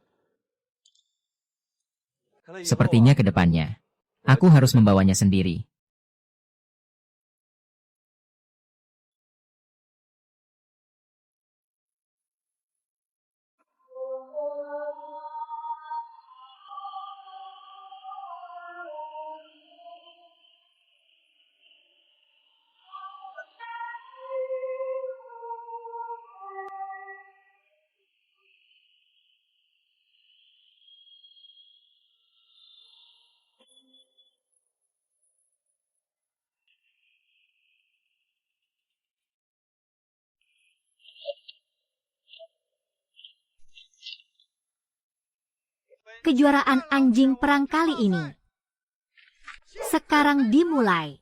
Sepertinya ke depannya, aku harus membawanya sendiri. Kejuaraan anjing perang kali ini sekarang dimulai.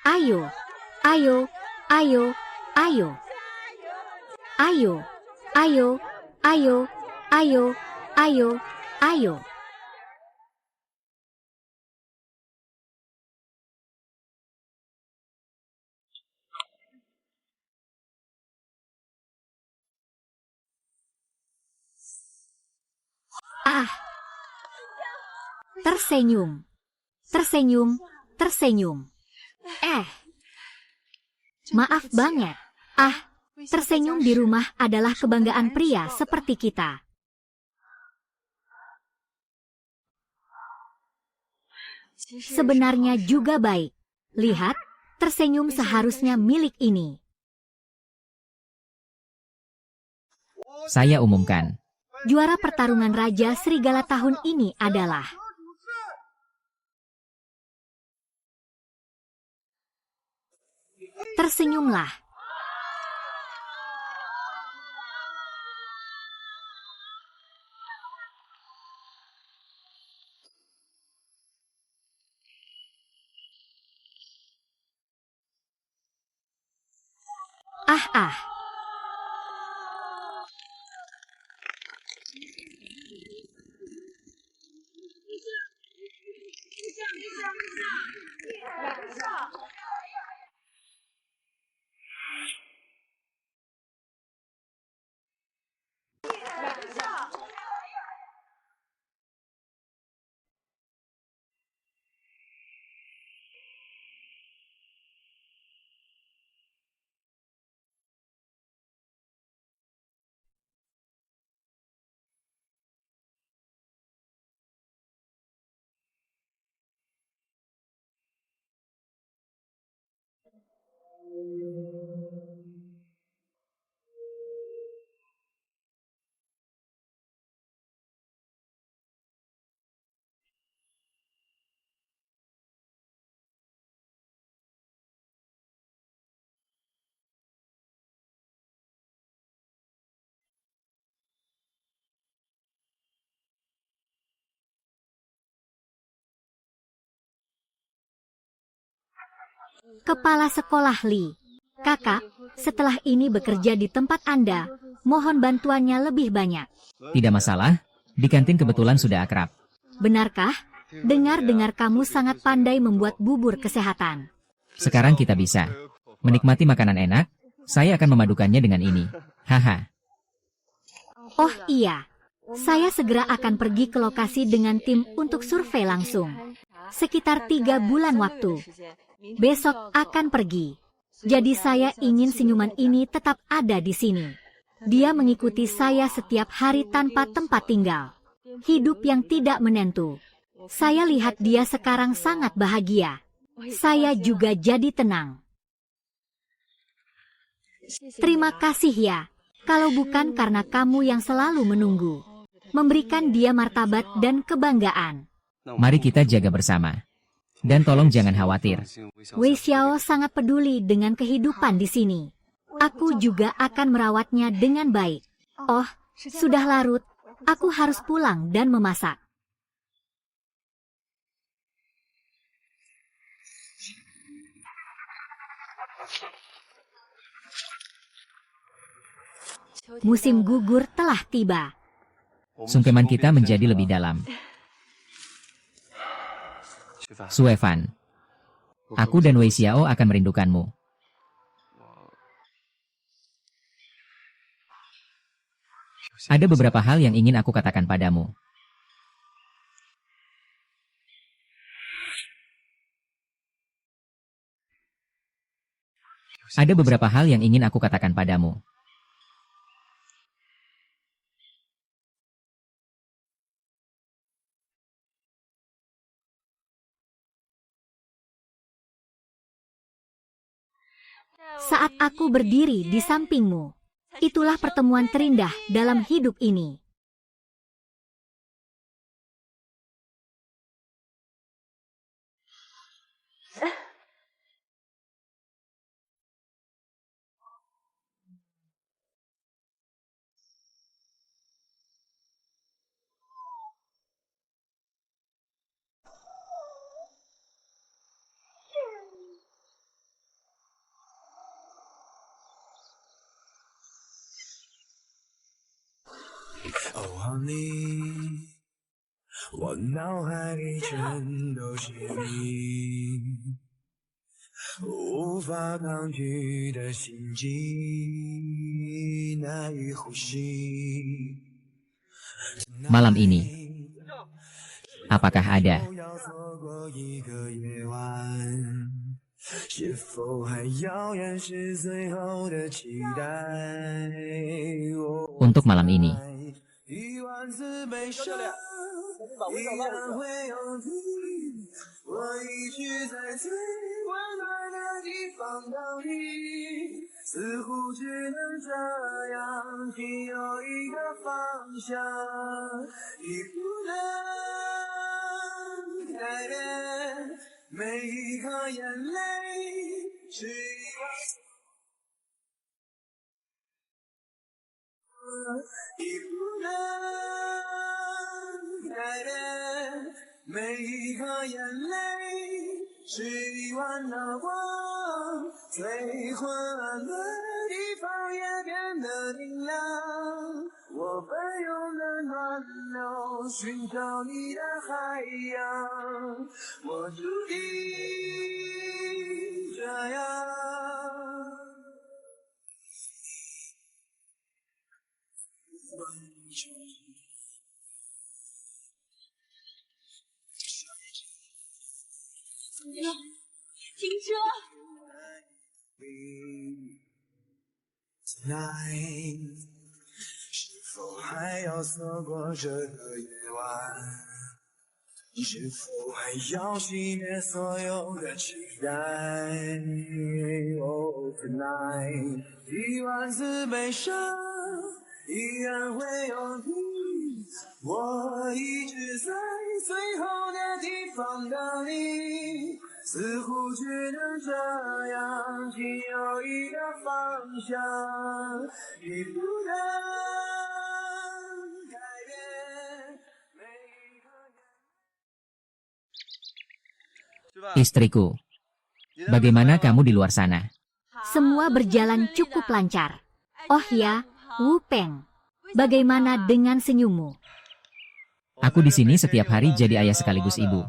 Ayo, ayo, ayo, ayo. Ayo, ayo, ayo, ayo, ayo, ayo. Ah, tersenyum, tersenyum, tersenyum. Maaf banget. Tersenyum di rumah adalah kebanggaan pria seperti kita. Sebenarnya juga baik. Lihat, tersenyum seharusnya milik ini. Saya umumkan. Juara pertarungan Raja Serigala tahun ini adalah tersenyumlah. Ah. Kepala Sekolah Li. Kakak, setelah ini bekerja di tempat Anda, mohon bantuannya lebih banyak. Tidak masalah, di kantin kebetulan sudah akrab. Benarkah? Dengar-dengar kamu sangat pandai membuat bubur kesehatan. Sekarang kita bisa menikmati makanan enak, saya akan memadukannya dengan ini. Haha. Oh iya, saya segera akan pergi ke lokasi dengan tim untuk survei langsung. Sekitar 3 bulan waktu. Besok akan pergi. Jadi saya ingin senyuman ini tetap ada di sini. Dia mengikuti saya setiap hari tanpa tempat tinggal. Hidup yang tidak menentu. Saya lihat dia sekarang sangat bahagia. Saya juga jadi tenang. Terima kasih ya. Kalau bukan karena kamu yang selalu menunggu. Memberikan dia martabat dan kebanggaan. Mari kita jaga bersama. Dan tolong jangan khawatir. Wei Xiao sangat peduli dengan kehidupan di sini. Aku juga akan merawatnya dengan baik. Oh, sudah larut. Aku harus pulang dan memasak. Musim gugur telah tiba. Sungkeman kita menjadi lebih dalam. Suevan, aku dan Wei Xiao akan merindukanmu. Ada beberapa hal yang ingin aku katakan padamu. Ada beberapa hal yang ingin aku katakan padamu. Saat aku berdiri di sampingmu, itulah pertemuan terindah dalam hidup ini. Malam ini, apakah ada? Untuk malam ini. 是否还要熄灭所有的期待？Oh tonight，一万次悲伤依然会有你，我一直在最后的地方等你，似乎只能这样，仅有一个方向，你不能改变每一个人。 Istriku, bagaimana kamu di luar sana? Semua berjalan cukup lancar. Oh ya, Wu Peng. Bagaimana dengan senyummu? Aku di sini setiap hari jadi ayah sekaligus ibu.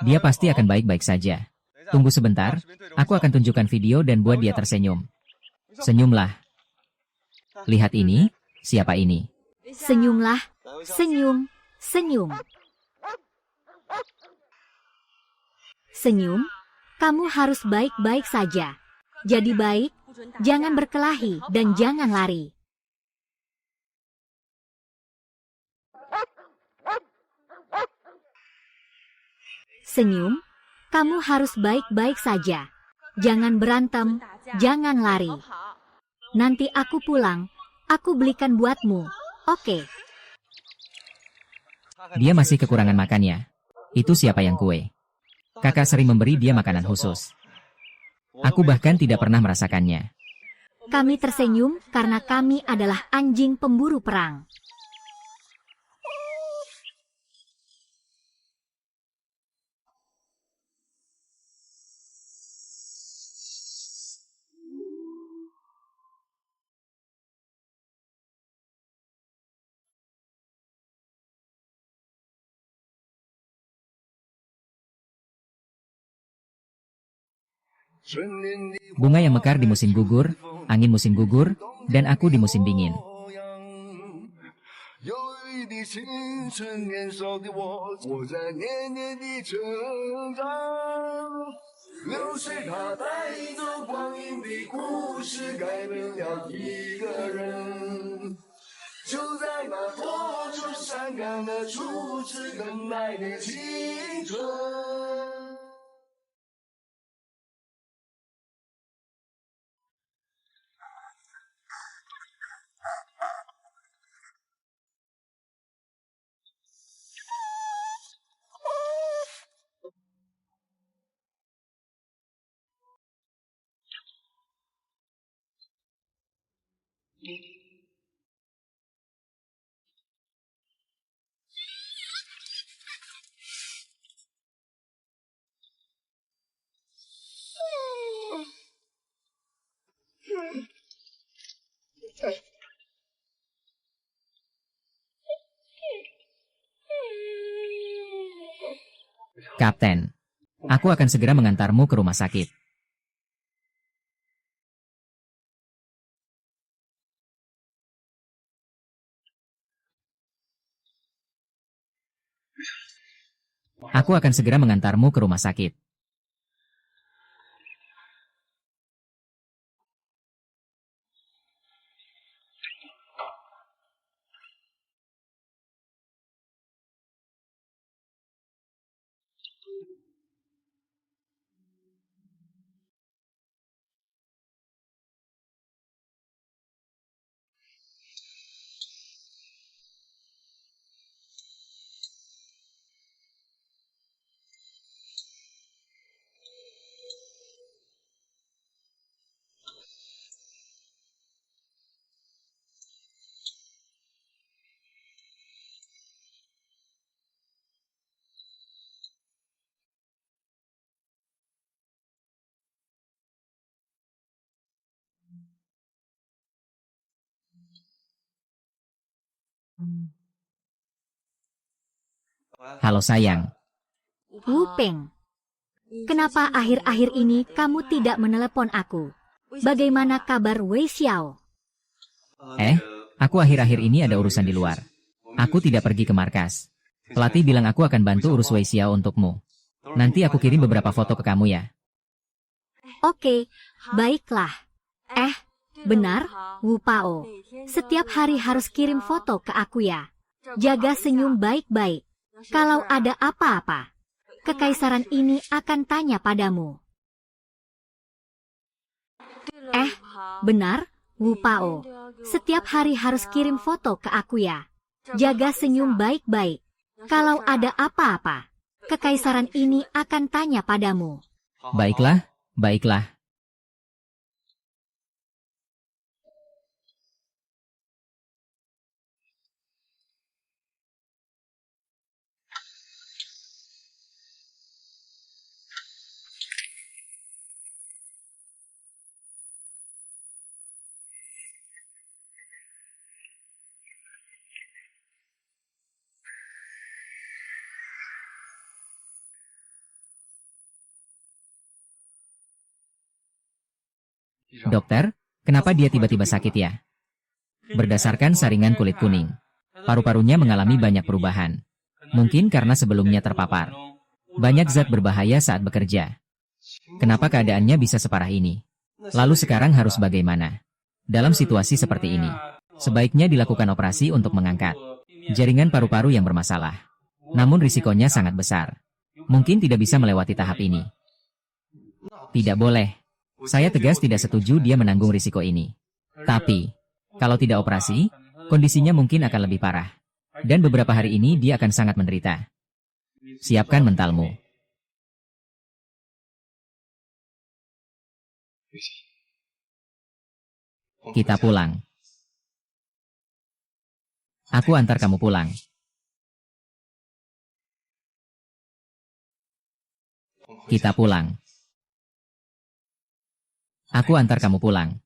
Dia pasti akan baik-baik saja. Tunggu sebentar, aku akan tunjukkan video dan buat dia tersenyum. Senyumlah. Lihat ini, siapa ini? Senyumlah, senyum, senyum. Senyum, kamu harus baik-baik saja. Jadi baik, jangan berkelahi dan jangan lari. Senyum, kamu harus baik-baik saja. Jangan berantem, jangan lari. Nanti aku pulang, aku belikan buatmu, oke? Dia masih kekurangan makannya. Itu siapa yang kue? Kakak sering memberi dia makanan khusus. Aku bahkan tidak pernah merasakannya. Kami tersenyum karena kami adalah anjing pemburu perang. Bunga yang mekar di musim gugur, angin musim gugur, dan aku di musim dingin. 忧郁的青春，年少的我，我在年年的成长。流水它带走光阴的故事，改变了一个人。就在那多愁善感的初次等待的青春。 Kapten, aku akan segera mengantarmu ke rumah sakit. Aku akan segera mengantarmu ke rumah sakit. Halo sayang, Wu Peng. Kenapa akhir-akhir ini kamu tidak menelepon aku? Bagaimana kabar Wei Xiao? Aku akhir-akhir ini ada urusan di luar. Aku tidak pergi ke markas. Pelatih bilang aku akan bantu urus Wei Xiao untukmu. Nanti aku kirim beberapa foto ke kamu ya. Oke, baiklah. Benar, Wu Pao. Setiap hari harus kirim foto ke aku ya. Jaga senyum baik-baik. Kalau ada apa-apa, kekaisaran ini akan tanya padamu. Benar, Wu Pao. Setiap hari harus kirim foto ke aku ya. Jaga senyum baik-baik. Kalau ada apa-apa, kekaisaran ini akan tanya padamu. Baiklah, baiklah. Dokter, kenapa dia tiba-tiba sakit ya? Berdasarkan saringan kulit kuning, paru-parunya mengalami banyak perubahan. Mungkin karena sebelumnya terpapar banyak zat berbahaya saat bekerja. Kenapa keadaannya bisa separah ini? Lalu sekarang harus bagaimana? Dalam situasi seperti ini, sebaiknya dilakukan operasi untuk mengangkat jaringan paru-paru yang bermasalah. Namun risikonya sangat besar. Mungkin tidak bisa melewati tahap ini. Tidak boleh. Saya tegas tidak setuju dia menanggung risiko ini. Tapi, kalau tidak operasi, kondisinya mungkin akan lebih parah. Dan beberapa hari ini dia akan sangat menderita. Siapkan mentalmu. Kita pulang. Aku antar kamu pulang. Kita pulang. Aku antar kamu pulang.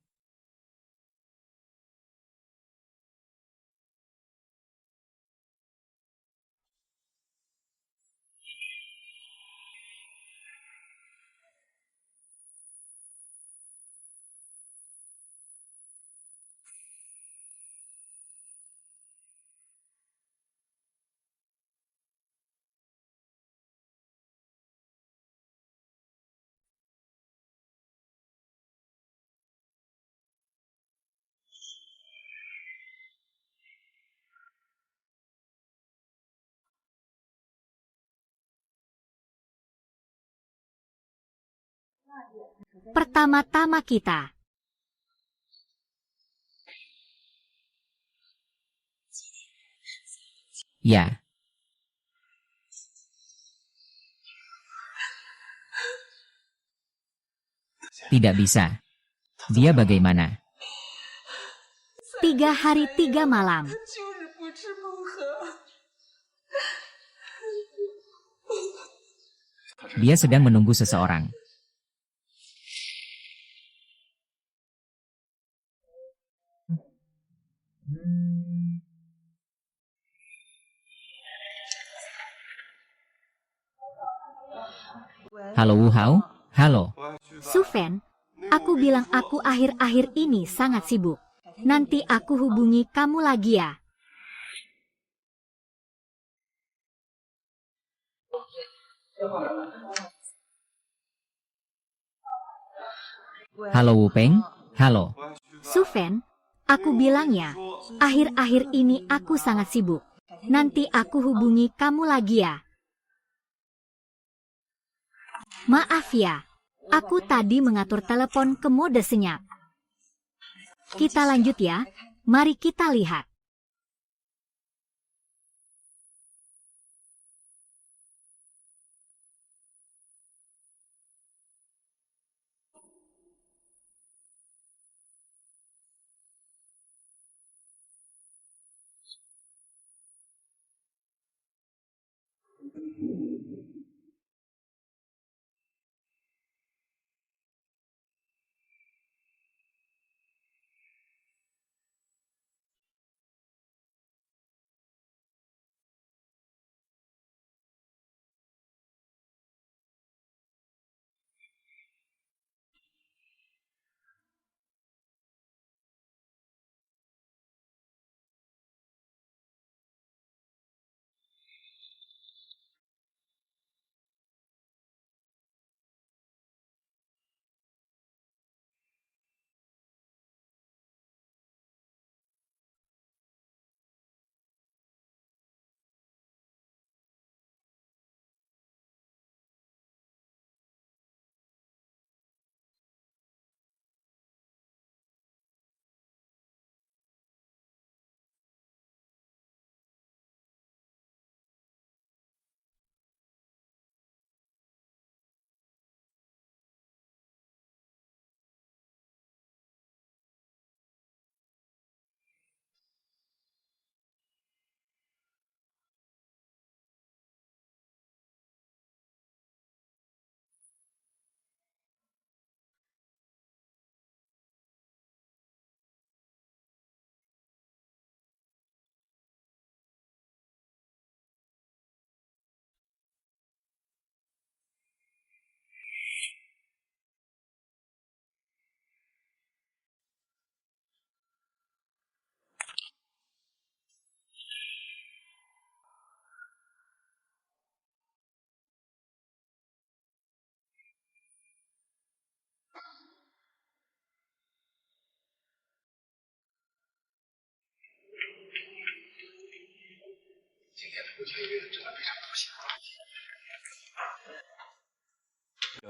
Pertama-tama kita. Ya. Tidak bisa. Dia bagaimana? 3 hari 3 malam. 就是不吃不喝。 Dia sedang menunggu seseorang. Halo Wu Hao, halo. Sufen, aku bilang aku akhir-akhir ini sangat sibuk. Nanti aku hubungi kamu lagi ya. Halo Wu Peng, halo. Sufen, aku bilang ya, akhir-akhir ini aku sangat sibuk. Nanti aku hubungi kamu lagi ya. Maaf ya, aku tadi mengatur telepon ke mode senyap. Kita lanjut ya, mari kita lihat.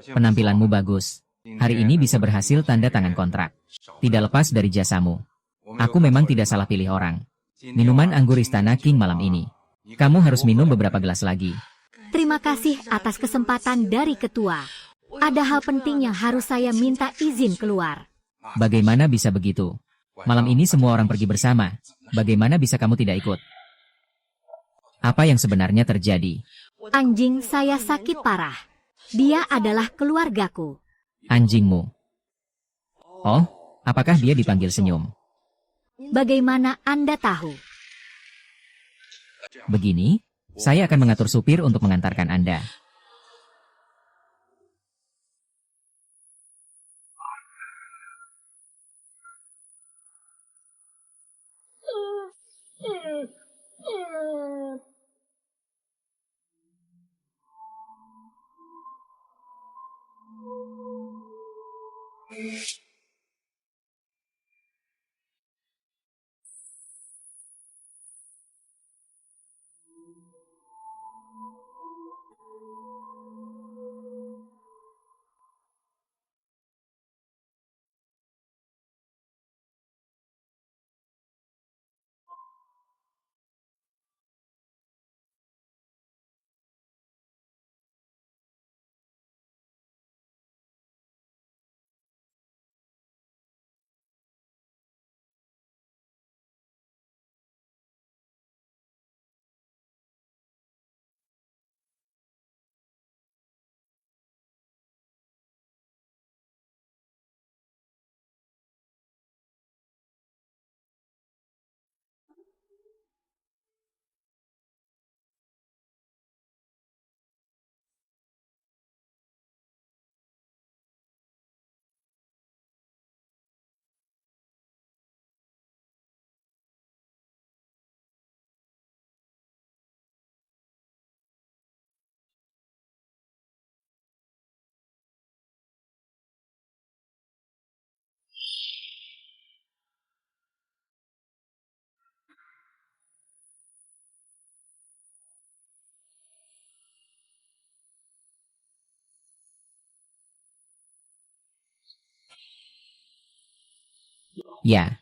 Penampilanmu bagus. Hari ini bisa berhasil tanda tangan kontrak. Tidak lepas dari jasamu. Aku memang tidak salah pilih orang. Minuman anggur istana King malam ini. Kamu harus minum beberapa gelas lagi. Terima kasih atas kesempatan dari ketua. Ada hal penting yang harus saya minta izin keluar. Bagaimana bisa begitu? Malam ini semua orang pergi bersama. Bagaimana bisa kamu tidak ikut? Apa yang sebenarnya terjadi? Anjing saya sakit parah. Dia adalah keluargaku. Anjingmu. Oh, apakah dia dipanggil senyum? Bagaimana Anda tahu? Begini, saya akan mengatur supir untuk mengantarkan Anda. Ya,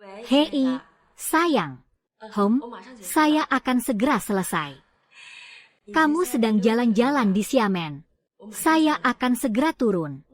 Hei, sayang. Saya akan segera selesai. Kamu sedang jalan-jalan di Xiamen. Saya akan segera turun.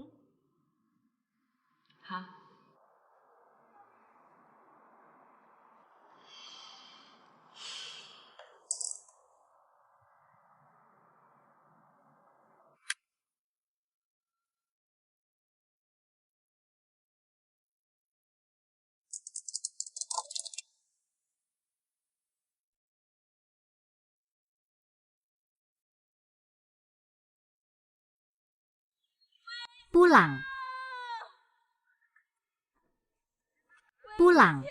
Pulang. pulang.